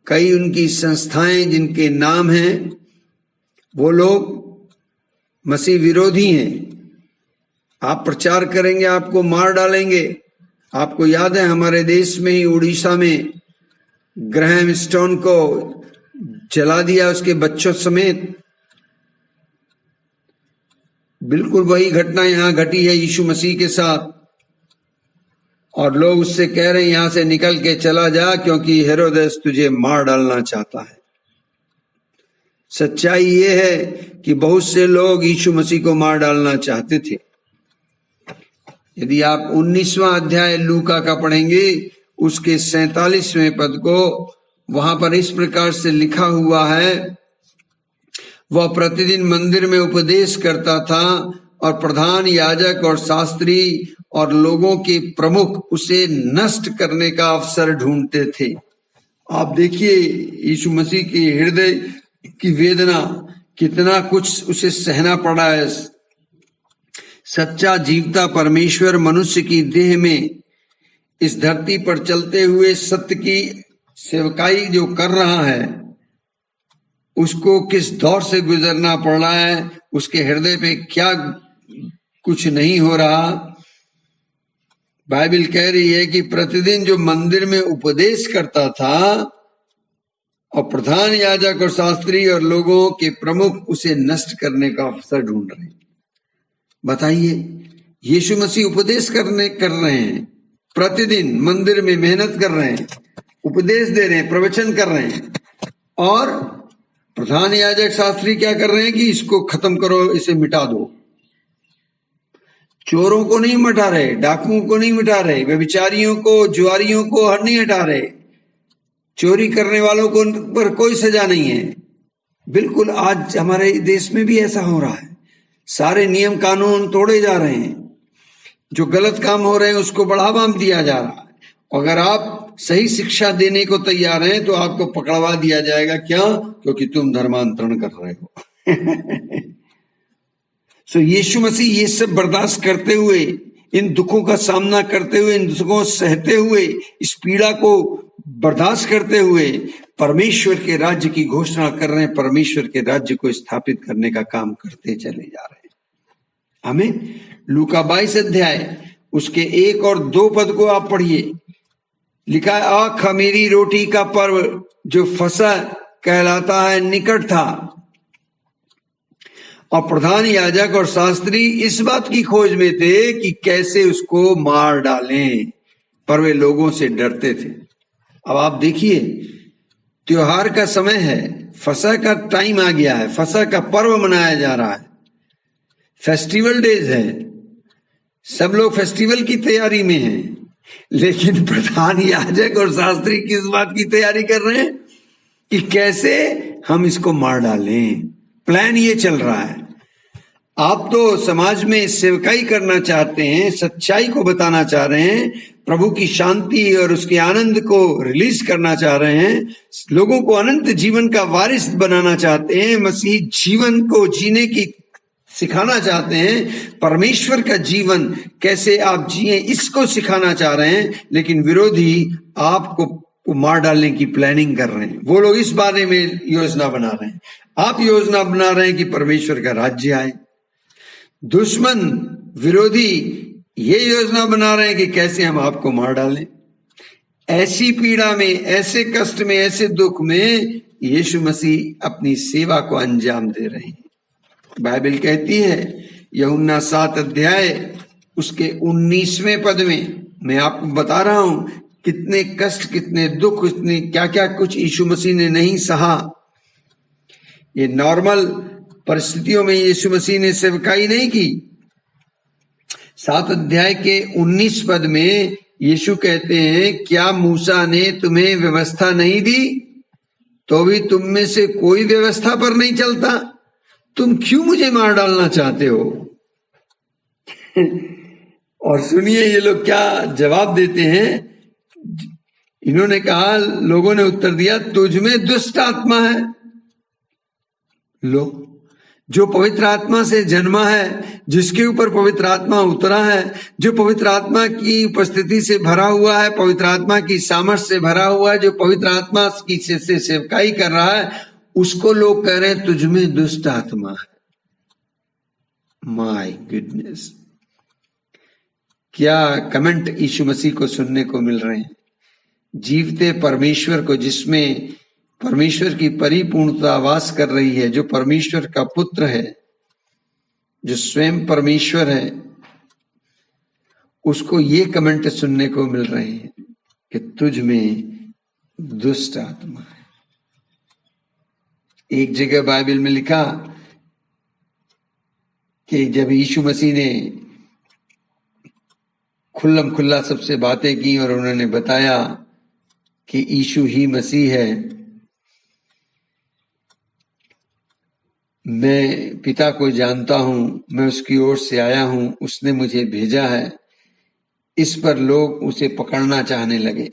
कई उनकी संस्थाएं जिनके नाम हैं, वो लोग मसीह विरोधी हैं। आप प्रचार करेंगे, आपको मार डालेंगे। आपको याद है हमारे देश में ही उड़ीसा में ग्रैहम स्टोन को जला दिया उसके बच्चों समेत। बिल्कुल वही घटना यहां घटी है यीशु मसीह के साथ। और लोग उससे कह रहे हैं यहां से निकल के चला जा, क्योंकि हेरोदेस तुझे मार डालना चाहता है। सच्चाई ये है कि बहुत से लोग यीशु मसीह को मार डालना चाहते थे। यदि आप 19वां अध्याय लूका का पढ़ेंगे, उसके 47वें पद को, वहां पर इस प्रकार से लिखा हुआ है, वह प्रतिदिन मंदिर में उपदेश करता था और प्रधान याजक और शास्त्री और लोगों के प्रमुख उसे नष्ट करने का अवसर ढूंढते थे। आप देखिए यीशु मसीह की हृदय की वेदना, कितना कुछ उसे सहना पड़ा है। सच्चा जीवता परमेश्वर मनुष्य की देह में इस धरती पर चलते हुए सत्य की सेवकाई जो कर रहा है, उसको किस दौर से गुजरना पड़ रहा है, उसके हृदय पे क्या कुछ नहीं हो रहा। बाइबल कह रही है कि प्रतिदिन जो मंदिर में उपदेश करता था और प्रधान याजक और शास्त्री और लोगों के प्रमुख उसे नष्ट करने का अवसर ढूंढ रहे हैं। बताइए, यीशु मसीह उपदेश कर रहे हैं, प्रतिदिन मंदिर में मेहनत कर रहे हैं, उपदेश दे रहे हैं, प्रवचन कर रहे हैं, और प्रधान याजक शास्त्री क्या कर रहे हैं कि इसको खत्म करो, इसे मिटा दो। चोरों को नहीं मिटा रहे, डाकुओं को नहीं मिटा रहे, व्यभिचारियों को, जुआरियों को नहीं हटा रहे, चोरी करने वालों को पर कोई सजा नहीं है। बिल्कुल आज हमारे देश में भी ऐसा हो रहा है। सारे नियम कानून तोड़े जा रहे हैं, जो गलत काम हो रहे हैं उसको बढ़ावा दिया जा रहा है। अगर आप सही शिक्षा देने को तैयार हैं तो आपको पकड़वा दिया जाएगा। क्या? क्योंकि तुम धर्मांतरण कर रहे हो। सो यीशु मसीह ये सब बर्दाश्त करते हुए, इन दुखों का सामना करते हुए, इन दुखों को सहते हुए, इस पीड़ा को बर्दाश्त करते हुए परमेश्वर के राज्य की घोषणा कर रहे हैं, परमेश्वर के राज्य को स्थापित करने का काम करते चले जा रहे हैं। हमें लूका 22 अध्याय उसके 1 और 2 पद को आप पढ़िए। लिखा है, आ खमीरी रोटी का पर्व जो फसह कहलाता है निकट था, और प्रधान याजक और शास्त्री इस बात की खोज में थे कि कैसे उसको मार डालें, पर वे लोगों से डरते थे। अब आप देखिए, त्योहार का समय है, फसह का टाइम आ गया है, फसह का पर्व मनाया जा रहा है, फेस्टिवल डेज है, सब लोग फेस्टिवल की तैयारी में हैं। लेकिन प्रधान याजक और शास्त्री किस बात की तैयारी कर रहे हैं कि कैसे हम इसको मार डालें। प्लान ये चल रहा है। आप तो समाज में सेवकाई करना चाहते हैं, सच्चाई को बताना चाह रहे हैं, प्रभु की शांति और उसके आनंद को रिलीज करना चाह रहे हैं, लोगों को अनंत जीवन का वारिस बनाना चाहते हैं, मसीह जीवन को जीने की सिखाना चाहते हैं, परमेश्वर का जीवन कैसे आप जिए इसको सिखाना चाह रहे हैं। लेकिन विरोधी आपको मार डालने की प्लानिंग कर रहे हैं। वो लोग इस बारे में योजना बना रहे हैं, आप योजना बना रहे हैं कि परमेश्वर का राज्य आए। दुश्मन विरोधी ये योजना बना रहे हैं कि कैसे हम आपको मार डालें। ऐसी पीड़ा में, ऐसे कष्ट में, ऐसे दुख में यीशु मसीह अपनी सेवा को अंजाम दे रहे हैं। बाइबल कहती है यूहन्ना 7 अध्याय उसके 19वें पद में, मैं आपको बता रहा हूं कितने कष्ट, कितने दुख, कितनी क्या क्या कुछ यीशु मसीह ने नहीं सहा। ये नॉर्मल परिस्थितियों में यीशु मसीह ने सेवकाई नहीं की। 7 अध्याय के 19 पद में यीशु कहते हैं, क्या मूसा ने तुम्हें व्यवस्था नहीं दी? तो भी तुम में से कोई व्यवस्था पर नहीं चलता। तुम क्यों मुझे मार डालना चाहते हो? और सुनिए ये लोग क्या जवाब देते हैं। इन्होंने कहा, लोगों ने उत्तर दिया, तुझ में दुष्ट आत्मा है। लो, जो पवित्र आत्मा से जन्मा है, जिसके ऊपर पवित्र आत्मा उतरा है, जो पवित्र आत्मा की उपस्थिति से भरा हुआ है, पवित्र आत्मा की सामर्थ्य से भरा हुआ है, जो पवित्र आत्मा की से सेवकाई कर रहा है, उसको लोग कह रहे हैं तुझ में दुष्ट आत्मा है। माय गुडनेस, क्या कमेंट यीशु मसीह को सुनने को मिल रहे हैं। जीवते परमेश्वर को, जिसमें परमेश्वर की परिपूर्णता वास कर रही है, जो परमेश्वर का पुत्र है, जो स्वयं परमेश्वर है, उसको ये कमेंट सुनने को मिल रहे हैं कि तुझ में दुष्ट आत्मा है। एक जगह बाइबल में लिखा कि जब यीशु मसीह ने खुल्लम खुल्ला सबसे बातें की और उन्होंने बताया कि यीशु ही मसीह है, मैं पिता को जानता हूं, मैं उसकी ओर से आया हूं, उसने मुझे भेजा है, इस पर लोग उसे पकड़ना चाहने लगे।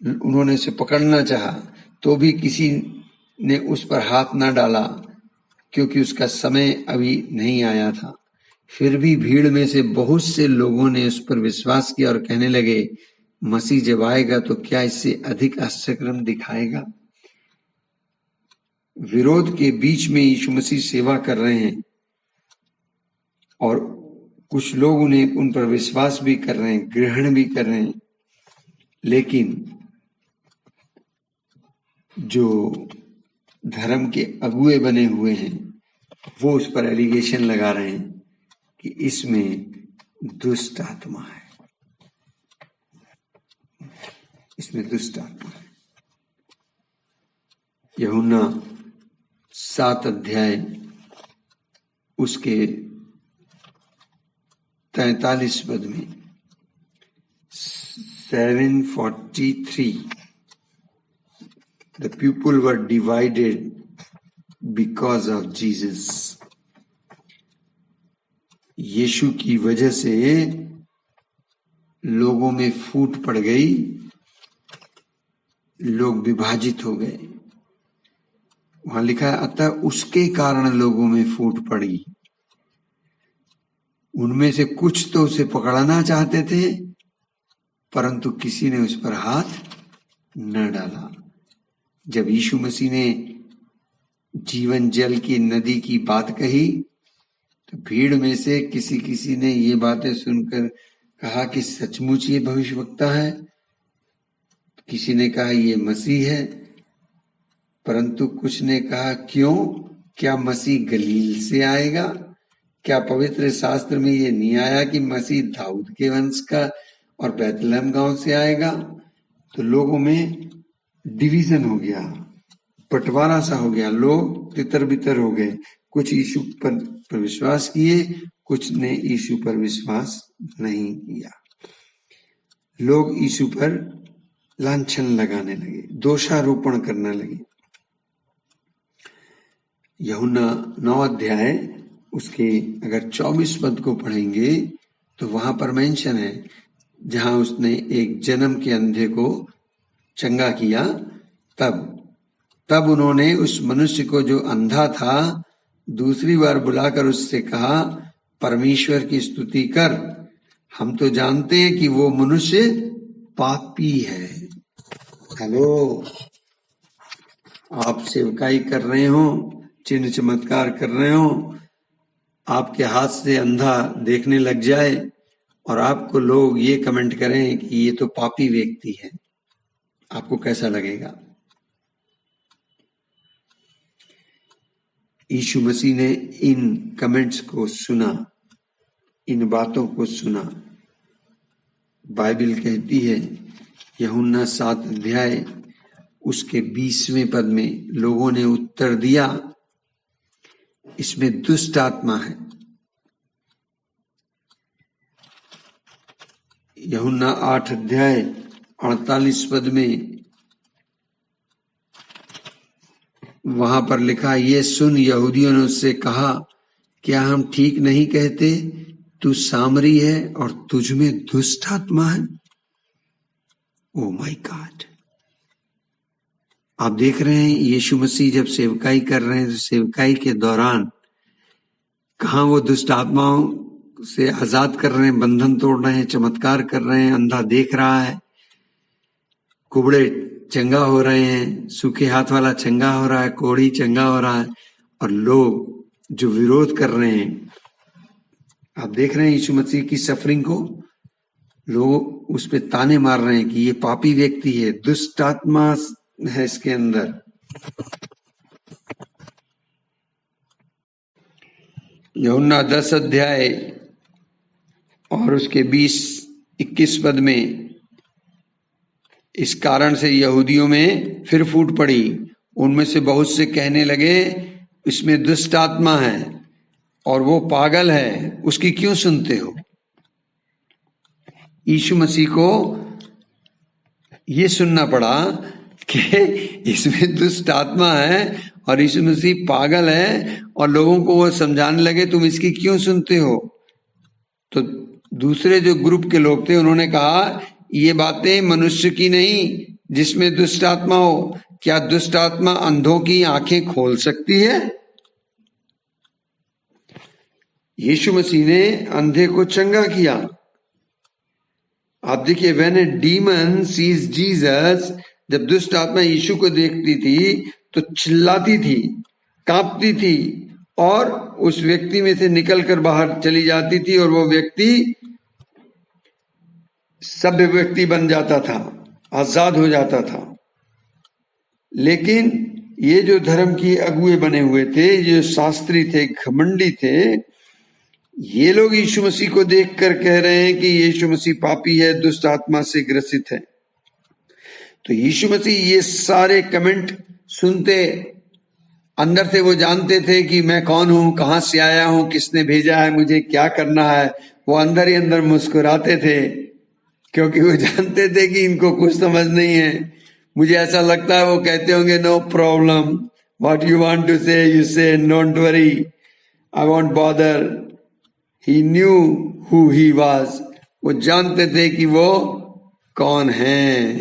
उन्होंने उसे पकड़ना चाहा तो भी किसी ने उस पर हाथ ना डाला, क्योंकि उसका समय अभी नहीं आया था। फिर भी भीड़ में से बहुत से लोगों ने उस पर विश्वास किया और कहने लगे, मसीह जब आएगा तो क्या इससे अधिक आश्चर्यक्रम दिखाएगा। विरोध के बीच में यीशु मसीह सेवा कर रहे हैं और कुछ लोग उन्हें उन पर विश्वास भी कर रहे हैं, ग्रहण भी कर रहे हैं, लेकिन जो धर्म के अगुए बने हुए हैं वो उस पर एलिगेशन लगा रहे हैं कि इसमें दुष्ट आत्मा है, इसमें दुष्ट आत्मा है। यूहन्ना 7 अध्याय उसके 43 पद में 7:43 the people were divided because of Jesus। यीशु की वजह से लोगों में फूट पड़ गई, लोग विभाजित हो गए। वहां लिखा है, अतः उसके कारण लोगों में फूट पड़ी। उनमें से कुछ तो उसे पकड़ना चाहते थे, परंतु किसी ने उस पर हाथ न डाला। जब यीशु मसीह ने जीवन जल की नदी की बात कही तो भीड़ में से किसी ने ये बातें सुनकर कहा कि सचमुच ये भविष्यवक्ता है, किसी ने कहा ये मसीह है, परंतु कुछ ने कहा क्यों, क्या मसीह गलील से आएगा? क्या पवित्र शास्त्र में ये नहीं आया कि मसीह दाऊद के वंश का और बैतलहम गांव से आएगा? तो लोगों में डिवीजन हो गया, बंटवारा सा हो गया, लोग तितर बितर हो गए। कुछ यीशु पर विश्वास किए, कुछ ने यीशु पर विश्वास नहीं किया। लोग यीशु पर लांछन लगाने लगे, दोषारोपण करने लगे। यूहन्ना 9 अध्याय उसके अगर 24 पद को पढ़ेंगे तो वहां पर मेंशन है, जहां उसने एक जन्म के अंधे को चंगा किया, तब उन्होंने उस मनुष्य को जो अंधा था दूसरी बार बुलाकर उससे कहा, परमेश्वर की स्तुति कर, हम तो जानते हैं कि वो मनुष्य पापी है। हेलो, आप सेवकाई कर रहे हो, चिन्ह चमत्कार कर रहे हो, आपके हाथ से अंधा देखने लग जाए और आपको लोग ये कमेंट करें कि ये तो पापी व्यक्ति है, आपको कैसा लगेगा? यीशु मसीह ने इन कमेंट्स को सुना, इन बातों को सुना बाइबल कहती है यूहन्ना 7 अध्याय उसके 20वें पद में, लोगों ने उत्तर दिया इसमें दुष्ट आत्मा है। यूहन्ना 8 अध्याय 48 पद में वहां पर लिखा, ये सुन यहूदियों ने उससे कहा, क्या हम ठीक नहीं कहते तू सामरी है और तुझ में दुष्ट आत्मा है? Oh my God! आप देख रहे हैं यीशु मसीह जब सेवकाई कर रहे हैं तो सेवकाई के दौरान कहां वो दुष्ट आत्माओं से आजाद कर रहे हैं, बंधन तोड़ रहे हैं, चमत्कार कर रहे हैं, अंधा देख रहा है, कुबड़े चंगा हो रहे हैं, सूखे हाथ वाला चंगा हो रहा है, कोढ़ी चंगा हो रहा है, और लोग जो विरोध कर रहे हैं, आप देख रहे हैं यीशु मसीह की सफरिंग को, लोग उस पे ताने मार रहे हैं कि ये पापी व्यक्ति है, दुष्ट आत्मा है इसके अंदर। यूहन्ना 10 अध्याय और उसके 20-21 पद में, इस कारण से यहूदियों में फिर फूट पड़ी, उनमें से बहुत से कहने लगे इसमें दुष्ट आत्मा है और वो पागल है, उसकी क्यों सुनते हो? यीशु मसीह को ये सुनना पड़ा कि इसमें दुष्ट आत्मा है और यीशु मसीह पागल है, और लोगों को वो समझाने लगे तुम इसकी क्यों सुनते हो? तो दूसरे जो ग्रुप के लोग थे उन्होंने कहा ये बातें मनुष्य की नहीं जिसमें दुष्ट आत्मा हो। क्या दुष्ट आत्मा अंधों की आंखें खोल सकती है? यीशु मसीह ने अंधे को चंगा किया। आप देखिए, when a demon sees Jesus, जब दुष्ट आत्मा यीशु को देखती थी तो चिल्लाती थी, कांपती थी और उस व्यक्ति में से निकलकर बाहर चली जाती थी और वो व्यक्ति सभ्य व्यक्ति बन जाता था, आजाद हो जाता था। लेकिन ये जो धर्म की अगुए बने हुए थे, जो शास्त्री थे, घमंडी थे, ये लोग यीशु मसीह को देखकर कह रहे हैं कि यीशु मसीह पापी है, दुष्ट आत्मा से ग्रसित है। तो यीशु मसीह ये सारे कमेंट सुनते, अंदर से वो जानते थे कि मैं कौन हूं, कहां से आया हूं, किसने भेजा है, मुझे क्या करना है। वो अंदर ही अंदर मुस्कुराते थे क्योंकि वो जानते थे कि इनको कुछ समझ नहीं है। मुझे ऐसा लगता है वो कहते होंगे no problem, what you want to say you say, don't worry, I won't bother. He knew who he was, वो जानते थे कि वो कौन है।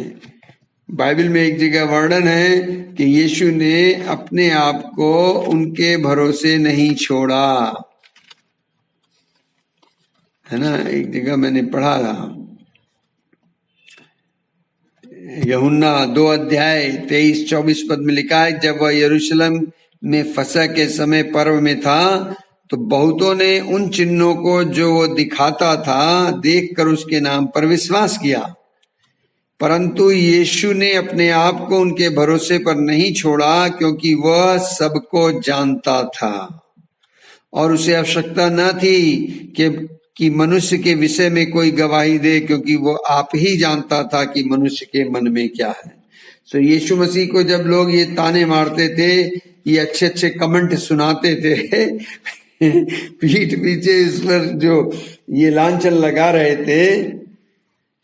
बाइबल में एक जगह वर्णन है कि यीशु ने अपने आप को उनके भरोसे नहीं छोड़ा, है ना। एक जगह मैंने पढ़ा था, यूहन्ना 2 अध्याय 23-24 पद में लिखा है, जब वह यरूशलेम में फसह के समय पर्व में था तो बहुतों ने उन चिन्हों को जो वो दिखाता था देखकर उसके नाम पर विश्वास किया, परंतु यीशु ने अपने आप को उनके भरोसे पर नहीं छोड़ा क्योंकि वह सबको जानता था और उसे आवश्यकता न थी कि मनुष्य के विषय में कोई गवाही दे, क्योंकि वो आप ही जानता था कि मनुष्य के मन में क्या है। सो यीशु मसीह को जब लोग ये ताने मारते थे, ये अच्छे अच्छे कमेंट सुनाते थे पीठ पीछे इस पर जो ये लांछन लगा रहे थे,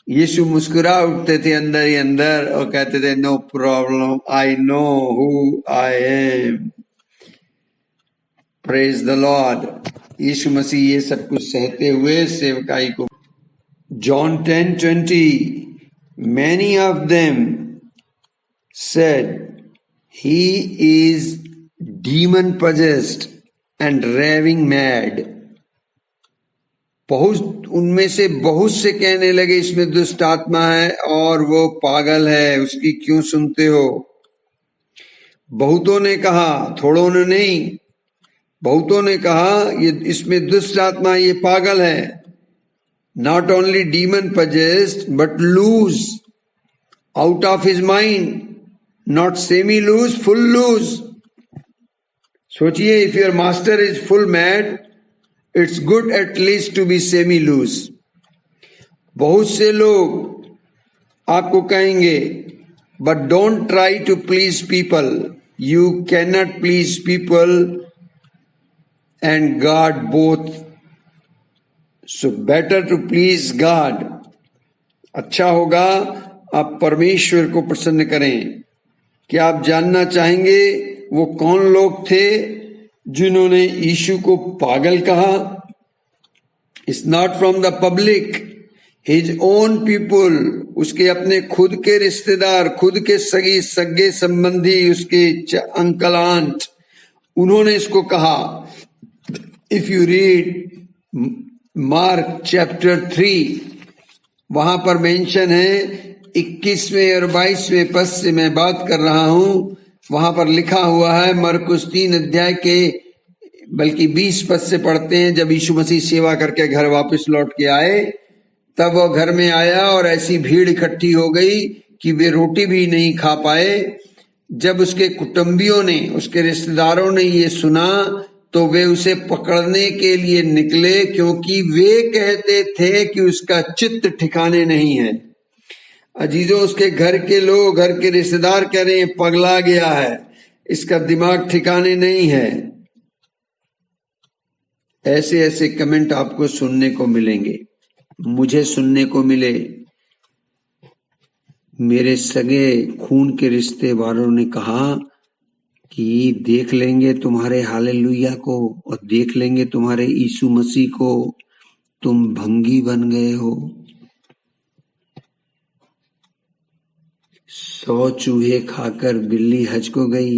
यीशु मुस्कुरा उठते थे अंदर ही अंदर और कहते थे no problem, I know who I am, praise the Lord. यीशु मसीह ये सब कुछ सहते हुए सेवकाई को। John 10:20, many of them said he is demon possessed and raving mad। बहुत उनमें से बहुत से कहने लगे इसमें दुष्ट आत्मा है और वो पागल है, उसकी क्यों सुनते हो। बहुतों ने कहा, थोड़ों ने नहीं, बहुतों ने कहा ये इसमें दुष्ट आत्मा, ये पागल है। Not only demon possessed but loose, out of his mind, not semi loose, full loose. सोचिए, if your master is full mad, it's good at least to be semi loose. बहुत से लोग आपको कहेंगे, but don't try to please people, you can not please people and God both, so better to please God. अच्छा होगा आप परमेश्वर को प्रसन्न करें। क्या आप जानना चाहेंगे वो कौन लोग थे जिन्होंने यीशु को पागल कहा? It's not from the public, his own people, उसके अपने खुद के रिश्तेदार, खुद के सगे संबंधी, उसके अंकल आंट, उन्होंने इसको कहा। If you read mark chapter 3, वहां पर मेंशन है 21वें और 22वें पद से मैं बात कर रहा हूं। वहां पर लिखा हुआ है, मरकुस 3 अध्याय के बल्कि 20 पद से पढ़ते हैं। जब यीशु मसीह सेवा करके घर वापस लौट के आए, तब वह घर में आया और ऐसी भीड़ इकट्ठी हो गई कि वे रोटी भी नहीं खा पाए। जब उसके कुटुंबियों ने, उसके रिश्तेदारों ने ये सुना, तो वे उसे पकड़ने के लिए निकले, क्योंकि वे कहते थे कि उसका चित्त ठिकाने नहीं है। अजीजों, उसके घर के लोग, घर के रिश्तेदार कह रहे हैं पगला गया है, इसका दिमाग ठिकाने नहीं है। ऐसे ऐसे कमेंट आपको सुनने को मिलेंगे, मुझे सुनने को मिले। मेरे सगे खून के रिश्ते वालों ने कहा कि देख लेंगे तुम्हारे हालेलुया को और देख लेंगे तुम्हारे यीशु मसीह को, तुम भंगी बन गए हो। 100 चूहे खाकर बिल्ली हज को गई।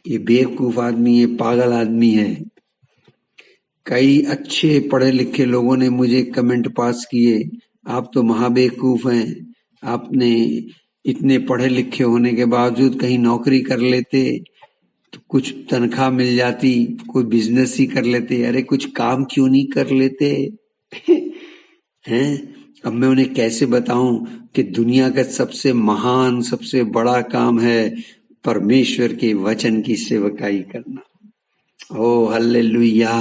ये बेवकूफ आदमी, ये पागल आदमी है। कई अच्छे पढ़े लिखे लोगों ने मुझे कमेंट पास किए, आप तो महाबेवकूफ हैं, आपने इतने पढ़े लिखे होने के बावजूद कहीं नौकरी कर लेते तो कुछ तनख्वाह मिल जाती, कोई बिजनेस ही कर लेते। अरे कुछ काम क्यों नहीं कर लेते? हैं? अब मैं उन्हें कैसे बताऊं कि दुनिया का सबसे महान, सबसे बड़ा काम है परमेश्वर के वचन की सेवकाई करना। ओ हल्लेलुया,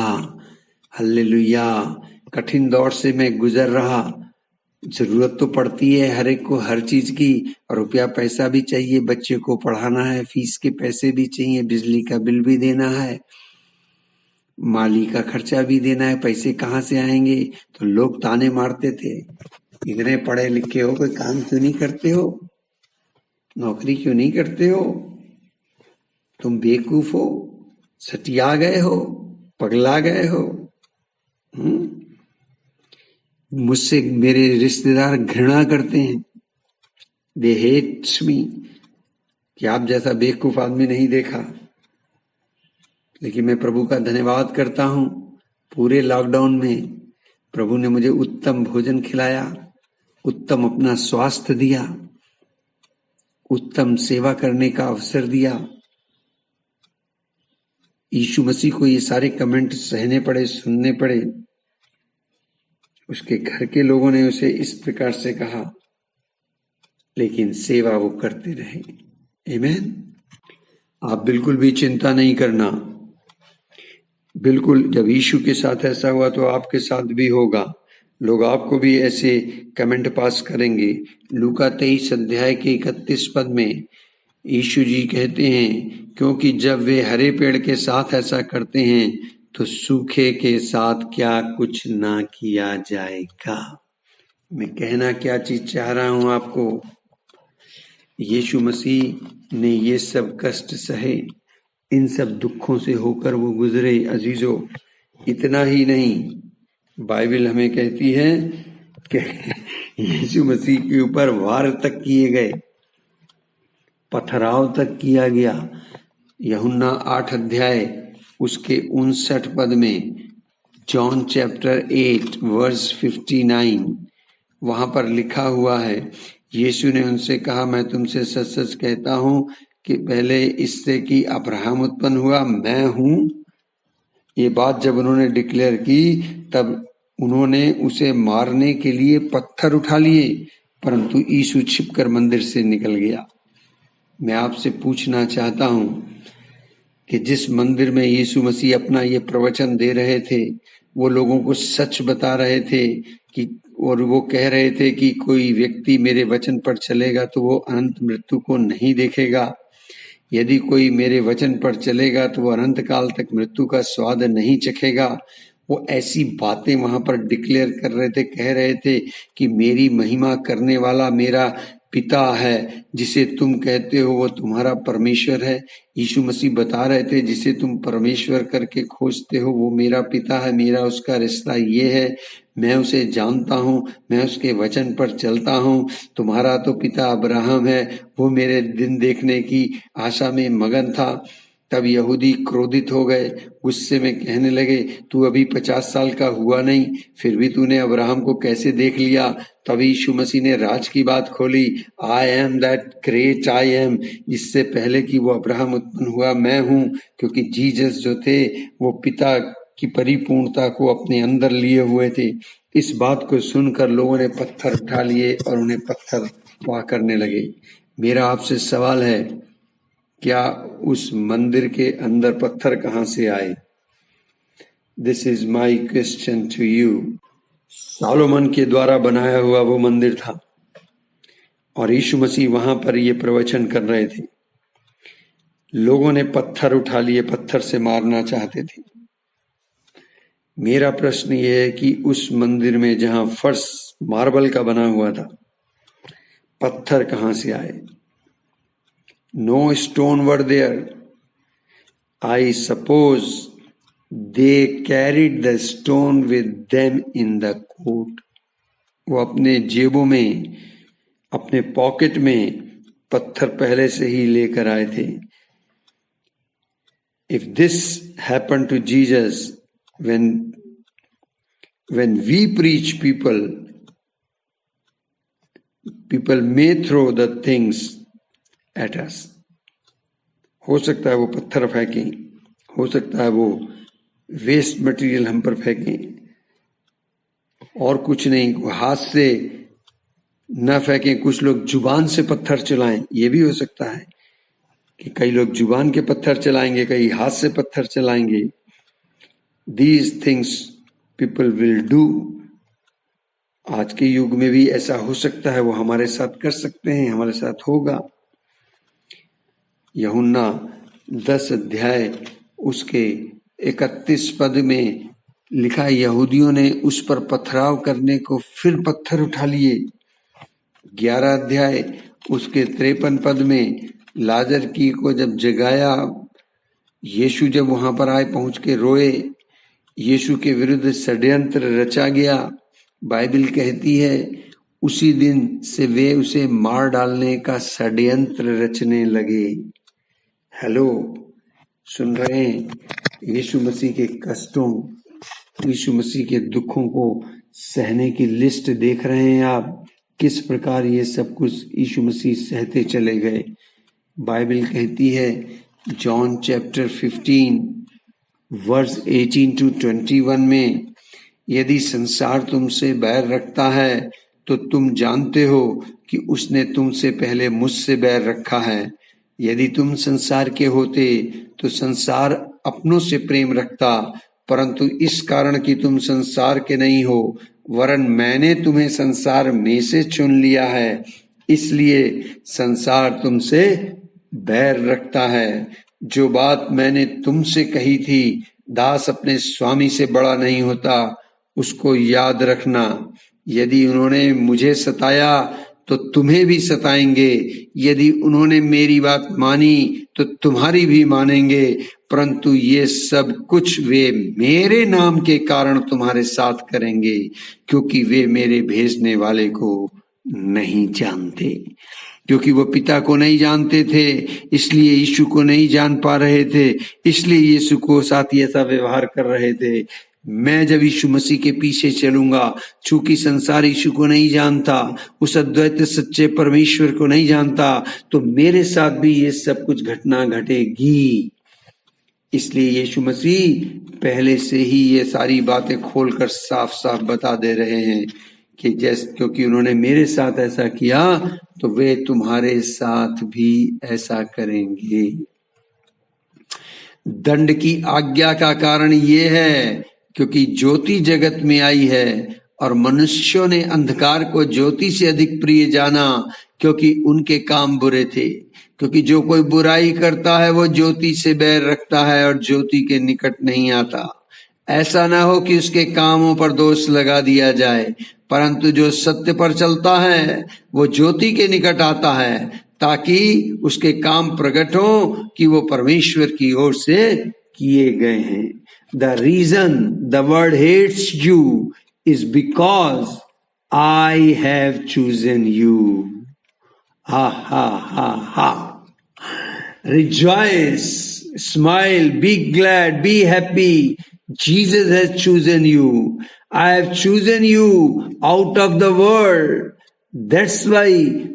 हल्लेलुया। कठिन दौर से मैं गुजर रहा। जरूरत तो पड़ती है हर एक को हर चीज की, रुपया पैसा भी चाहिए, बच्चे को पढ़ाना है, फीस के पैसे भी चाहिए, बिजली का बिल भी देना है, माली का खर्चा भी देना है, पैसे कहाँ से आएंगे? तो लोग ताने मारते थे, इतने पढ़े लिखे हो, कोई काम क्यों नहीं करते हो, नौकरी क्यों नहीं करते हो, तुम बेवकूफ हो, सटिया गए हो, पगला गए हो। मुझसे मेरे रिश्तेदार घृणा करते हैं, दे हेट्स मी, कि आप जैसा बेवकूफ आदमी नहीं देखा। लेकिन मैं प्रभु का धन्यवाद करता हूं, पूरे लॉकडाउन में प्रभु ने मुझे उत्तम भोजन खिलाया, उत्तम अपना स्वास्थ्य दिया, उत्तम सेवा करने का अवसर दिया। यीशु मसीह को ये सारे कमेंट सहने पड़े, सुनने पड़े। उसके घर के लोगों ने उसे इस प्रकार से कहा, लेकिन सेवा वो करते रहे। आमीन। आप बिल्कुल भी चिंता नहीं करना। बिल्कुल, जब यीशु के साथ ऐसा हुआ तो आपके साथ भी होगा। लोग आपको भी ऐसे कमेंट पास करेंगे। लूका 23 अध्याय के 31 पद में यीशु जी कहते हैं, क्योंकि जब वे हरे पेड़ के साथ ऐसा करते हैं तो सूखे के साथ क्या कुछ ना किया जाएगा। मैं कहना क्या चीज चाह रहा हूं आपको, यीशु मसीह ने ये सब कष्ट सहे, इन सब दुखों से होकर वो गुजरे। अजीजों, इतना ही नहीं, बाइबल हमें कहती है कि यीशु मसीह के ऊपर वार तक किए गए, पथराव तक किया गया। यूहन्ना 8 अध्याय उसके 59 पद में, जॉन चैप्टर 8 वर्स 59, वहां पर लिखा हुआ है, यीशु ने उनसे कहा, मैं तुमसे सच सच कहता हूं कि पहले इससे कि अब्राहम उत्पन्न हुआ, मैं हूं। ये बात जब उन्होंने डिक्लेयर की, तब उन्होंने उसे मारने के लिए पत्थर उठा लिए, परंतु यीशु छिपकर मंदिर से निकल गया। मैं आपसे पूछना चाहता हूं कि जिस मंदिर में यीशु मसीह अपना ये प्रवचन दे रहे थे, वो लोगों को सच बता रहे थे कि, और वो कह रहे थे कि कोई व्यक्ति मेरे वचन पर चलेगा तो वो अनंत मृत्यु को नहीं देखेगा। यदि कोई मेरे वचन पर चलेगा तो वो अनंत काल तक मृत्यु का स्वाद नहीं चखेगा। वो ऐसी बातें वहां पर डिक्लेयर कर रहे थे, कह रहे थे कि मेरी महिमा करने वाला मेरा पिता है, जिसे तुम कहते हो वो तुम्हारा परमेश्वर है। यीशु मसीह बता रहे थे जिसे तुम परमेश्वर करके खोजते हो वो मेरा पिता है, मेरा उसका रिश्ता ये है, मैं उसे जानता हूँ, मैं उसके वचन पर चलता हूँ। तुम्हारा तो पिता अब्राहम है, वो मेरे दिन देखने की आशा में मगन था। तब यहूदी क्रोधित हो गए, गुस्से में कहने लगे, तू अभी 50 साल का हुआ नहीं, फिर भी तूने अब्राहम को कैसे देख लिया। तभी यीशु मसीह ने राज की बात खोली, I am that great I am. इससे पहले कि वो अब्राहम उत्पन्न हुआ मैं हूँ, क्योंकि जीसस जो थे वो पिता की परिपूर्णता को अपने अंदर लिए हुए थे। इस बात को सुनकर लोगों ने पत्थर उठा लिए और उन्हें पत्थर वाह करने लगे। मेरा आपसे सवाल है, क्या उस मंदिर के अंदर पत्थर कहां से आए? This is my question to you. Solomon के द्वारा बनाया हुआ वो मंदिर था और यीशु मसीह वहां पर ये प्रवचन कर रहे थे। लोगों ने पत्थर उठा लिए, पत्थर से मारना चाहते थे। मेरा प्रश्न ये है कि उस मंदिर में जहां फर्श मार्बल का बना हुआ था, पत्थर कहां से आए? No stone were there. I suppose they carried the stone with them in the coat. वो अपने जेबों में, अपने पॉकेट में पत्थर पहले से ही लेकर आए थे। If this happen to Jesus, when we preach, people may throw the things at us. हो सकता है वो पत्थर फेंकें, हो सकता है वो वेस्ट मटेरियल हम पर फेंकें, और कुछ नहीं, हाथ से न फेंकें। कुछ लोग जुबान से पत्थर चलाएं, ये भी हो सकता है कि कई लोग जुबान के पत्थर चलाएंगे, कई हाथ से पत्थर चलाएंगे। These things people will do. आज के युग में भी ऐसा हो सकता है, वो हमारे साथ कर सकते हैं, हमारे साथ होगा। यूहन्ना 10 अध्याय उसके 31 पद में लिखा, यहूदियों ने उस पर पथराव करने को फिर पत्थर उठा लिए। 11 अध्याय उसके 53 पद में लाजर की को जब जगाया, यीशु जब वहां पर आए, पहुंच के रोए, यीशु के विरुद्ध षड्यंत्र रचा गया। बाइबल कहती है उसी दिन से वे उसे मार डालने का षड्यंत्र रचने लगे। हेलो, सुन रहे हैं? यीशु मसीह के कष्टों, यीशु मसीह के दुखों को सहने की लिस्ट देख रहे हैं आप, किस प्रकार ये सब कुछ यीशु मसीह सहते चले गए। बाइबल कहती है जॉन चैप्टर 15 वर्स 18 to 21 में, यदि संसार तुमसे बैर रखता है तो तुम जानते हो कि उसने तुमसे पहले मुझसे बैर रखा है। यदि तुम संसार के होते तो संसार अपनों से प्रेम रखता, परंतु इस कारण कि तुम संसार के नहीं हो, वरन मैंने तुम्हें संसार में से चुन लिया है, इसलिए संसार तुमसे बैर रखता है। जो बात मैंने तुमसे कही थी, दास अपने स्वामी से बड़ा नहीं होता, उसको याद रखना। यदि उन्होंने मुझे सताया तो तुम्हें भी सताएंगे, यदि उन्होंने मेरी बात मानी तो तुम्हारी भी मानेंगे, परंतु ये सब कुछ वे मेरे नाम के कारण तुम्हारे साथ करेंगे, क्योंकि वे मेरे भेजने वाले को नहीं जानते। क्योंकि वो पिता को नहीं जानते थे, इसलिए यीशु को नहीं जान पा रहे थे, इसलिए यीशु को साथ ऐसा व्यवहार कर रहे थे। मैं जब यीशु मसीह के पीछे चलूंगा, चूंकि संसार यीशु को नहीं जानता, उस अद्वैत सच्चे परमेश्वर को नहीं जानता, तो मेरे साथ भी ये सब कुछ घटना घटेगी। इसलिए यीशु मसीह पहले से ही ये सारी बातें खोलकर साफ साफ बता दे रहे हैं कि जैसे, क्योंकि उन्होंने मेरे साथ ऐसा किया तो वे तुम्हारे साथ भी ऐसा करेंगे। दंड की आज्ञा का कारण ये है क्योंकि ज्योति जगत में आई है और मनुष्यों ने अंधकार को ज्योति से अधिक प्रिय जाना, क्योंकि उनके काम बुरे थे। क्योंकि जो कोई बुराई करता है वो ज्योति से बैर रखता है और ज्योति के निकट नहीं आता, ऐसा ना हो कि उसके कामों पर दोष लगा दिया जाए। परंतु जो सत्य पर चलता है वो ज्योति के निकट आता है, ताकि उसके काम प्रकट हो कि वो परमेश्वर की ओर से किए गए हैं। The reason the world hates you is because I have chosen you. Ha ha ha ha. Rejoice, smile, be glad, be happy. Jesus has chosen you. I have chosen you out of the world. That's why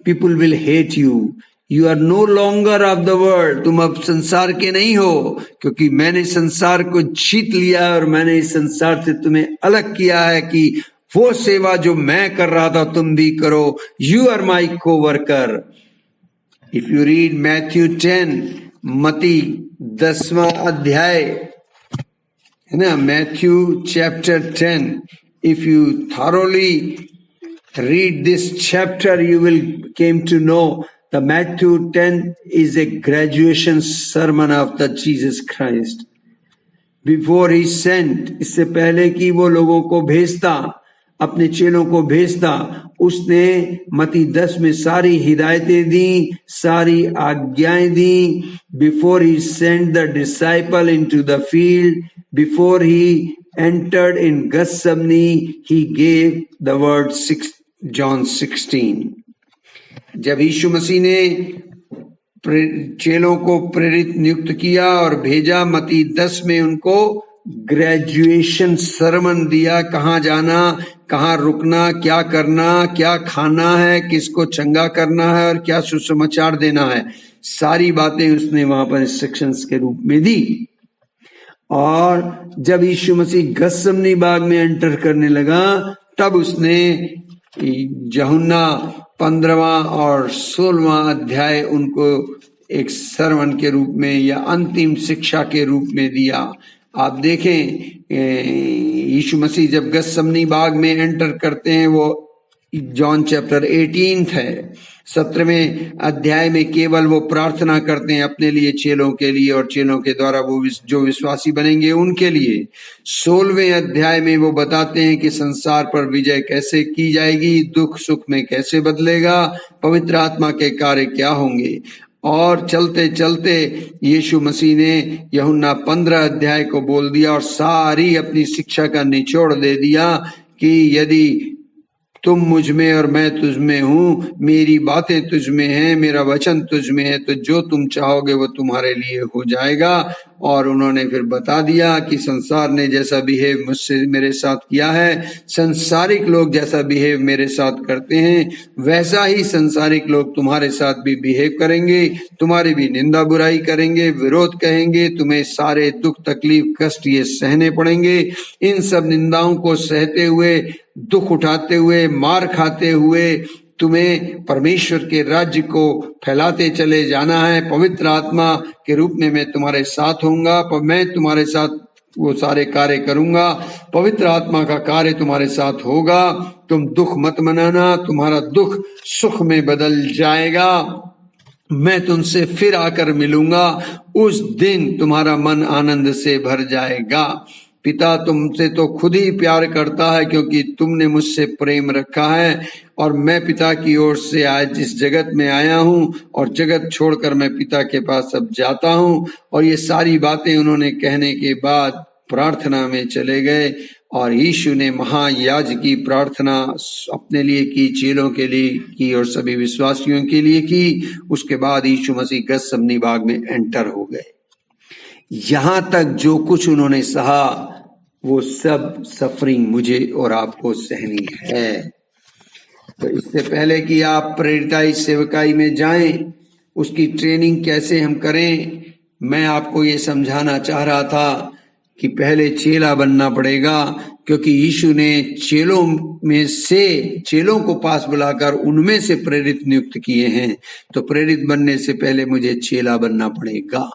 people will hate you. You are no longer of the world. तुम अब संसार के नहीं हो, क्योंकि मैंने संसार को जीत लिया और मैंने इस संसार से तुम्हें अलग किया है कि वो सेवा जो मैं कर रहा था तुम भी करो। You are my co-worker. If you read Matthew 10, मती 10वां अध्याय है ना, Matthew chapter 10, if you thoroughly read this chapter, you will came to know the Matthew 10 is a graduation sermon of the Jesus Christ. Before he sent, इससे पहले कि वो लोगों को भेजता, अपने चेलों को भेजता, उसने मती 10 में सारी हिदायतें दी, सारी आज्ञाएं दी। Before he sent the disciple into the field, before he entered in Gethsemane, he gave the word John 16. जब यीशु मसीह ने चेलों को प्रेरित नियुक्त किया और भेजा, मती 10 में उनको ग्रेजुएशन सरमन दिया, कहाँ जाना, कहाँ रुकना, क्या करना, क्या खाना है, किसको चंगा करना है और क्या सुसमाचार देना है, सारी बातें उसने वहां पर इंस्ट्रक्शंस के रूप में दी। और जब यीशु मसीह गethsemane बाग में एंटर करने लगा, तब उसने यूहन्ना 15वां और 16वां अध्याय उनको एक सरमन के रूप में या अंतिम शिक्षा के रूप में दिया। आप देखें, यीशु मसीह जब गethsemane बाग में एंटर करते हैं, वो जॉन चैप्टर 18 है, 17वें अध्याय में केवल वो प्रार्थना करते हैं अपने लिए, चेलों के लिए और चेलों के द्वारा वो जो विश्वासी बनेंगे उनके लिए। 16वें अध्याय में वो बताते हैं कि संसार पर विजय कैसे की जाएगी, दुख सुख में कैसे बदलेगा, पवित्र आत्मा के कार्य क्या होंगे। और चलते चलते यीशु मसीह ने यूहन्ना 15 अध्याय को बोल दिया और सारी अपनी शिक्षा का निचोड़ दे दिया कि यदि तुम मुझ में और मैं तुझ में हूँ, मेरी बातें तुझ में हैं, मेरा वचन तुझ में है, तो जो तुम चाहोगे वो तुम्हारे लिए हो जाएगा। और उन्होंने फिर बता दिया कि संसार ने जैसा बिहेव मुझसे मेरे साथ किया है, संसारिक लोग जैसा बिहेव मेरे साथ करते हैं, वैसा ही संसारिक लोग तुम्हारे साथ भी बिहेव करेंगे, तुम्हारी भी निंदा बुराई करेंगे, विरोध कहेंगे, तुम्हें सारे दुख तकलीफ कष्ट ये सहने पड़ेंगे। इन सब निंदाओं को सहते हुए, दुख उठाते हुए, मार खाते हुए तुम्हें परमेश्वर के राज्य को फैलाते चले जाना है। पवित्र आत्मा के रूप में मैं तुम्हारे साथ होऊंगा, पर मैं तुम्हारे साथ वो सारे कार्य करूंगा, पवित्र आत्मा का कार्य तुम्हारे साथ होगा। तुम दुख मत मनाना, तुम्हारा दुख सुख में बदल जाएगा। मैं तुमसे फिर आकर मिलूंगा, उस दिन तुम्हारा मन आनंद से भर जाएगा। पिता तुमसे तो खुद ही प्यार करता है, क्योंकि तुमने मुझसे प्रेम रखा है। और मैं पिता की ओर से आज इस जगत में आया हूँ, और जगत छोड़कर मैं पिता के पास अब जाता हूँ। और ये सारी बातें उन्होंने कहने के बाद प्रार्थना में चले गए। और यीशु ने महायाजकी प्रार्थना अपने लिए की, चेलों के लिए की और सभी विश्वासियों के लिए की। उसके बाद यीशु मसीह गethsemane बाग में एंटर हो गए। यहां तक जो कुछ उन्होंने सहा वो सब सफरिंग मुझे और आपको सहनी है। तो इससे पहले कि आप प्रेरिताई सेवकाई में जाएं, उसकी ट्रेनिंग कैसे हम करें, मैं आपको ये समझाना चाह रहा था कि पहले चेला बनना पड़ेगा। क्योंकि यीशु ने चेलों में से चेलों को पास बुलाकर उनमें से प्रेरित नियुक्त किए हैं। तो प्रेरित बनने से पहले मुझे चेला बनना पड़ेगा।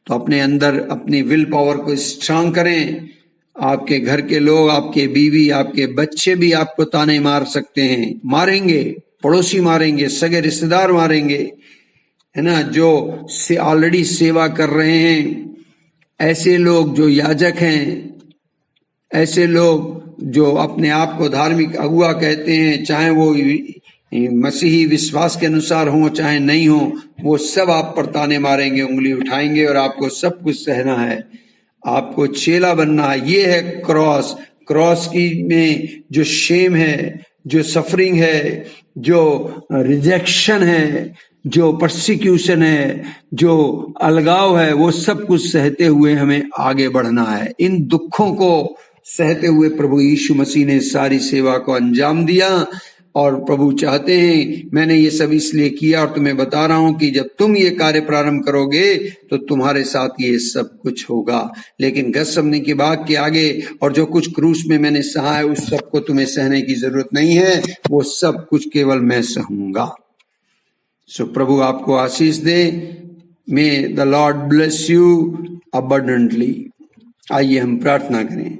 तो अपने अंदर अपनी विल पावर को स्ट्रांग करें आपके घर के लोग, आपके बीवी, आपके बच्चे भी आपको ताने मार सकते हैं, मारेंगे, पड़ोसी मारेंगे, सगे रिश्तेदार मारेंगे, है ना, जो ऑलरेडी सेवा कर रहे हैं, ऐसे लोग जो याजक हैं, ऐसे लोग जो अपने आप को धार्मिक अगुआ कहते हैं, चाहे वो मसीही विश्वास के अनुसार हो चाहे नहीं हो, वो सब आप पर ताने मारेंगे, उंगली उठाएंगे और आपको सब कुछ सहना है, आपको चेला बनना है। ये है क्रॉस। क्रॉस की में जो शेम है, जो सफरिंग है, जो रिजेक्शन है, जो परसिक्यूशन है, जो अलगाव है, वो सब कुछ सहते हुए हमें आगे बढ़ना है। इन दुखों को सहते हुए प्रभु यीशु मसीह ने सारी सेवा को अंजाम दिया और प्रभु चाहते हैं, मैंने ये सब इसलिए किया और तुम्हें बता रहा हूं कि जब तुम ये कार्य प्रारंभ करोगे तो तुम्हारे साथ ये सब कुछ होगा। लेकिन गतसमनी के बाग के आगे और जो कुछ क्रूस में मैंने सहा है उस सब को तुम्हें सहने की जरूरत नहीं है, वो सब कुछ केवल मैं सहूंगा। सो प्रभु आपको आशीष दे। May the Lord bless you abundantly. आइए हम प्रार्थना करें।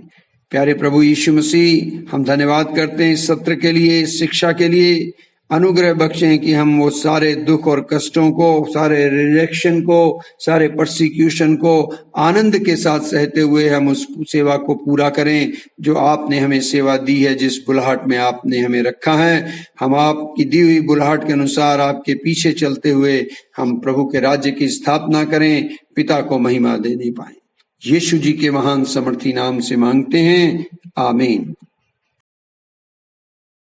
प्यारे प्रभु यीशु मसीह, हम धन्यवाद करते हैं इस सत्र के लिए, इस शिक्षा के लिए। अनुग्रह बख्शें कि हम वो सारे दुख और कष्टों को, सारे रिजेक्शन को, सारे परसिक्यूशन को आनंद के साथ सहते हुए हम उस सेवा को पूरा करें जो आपने हमें सेवा दी है, जिस बुलाहट में आपने हमें रखा है। हम आपकी दी हुई बुलाहट के अनुसार आपके पीछे चलते हुए हम प्रभु के राज्य की स्थापना करें, पिता को महिमा देने पाएं। यीशु जी के महान समर्थी नाम से मांगते हैं, आमीन।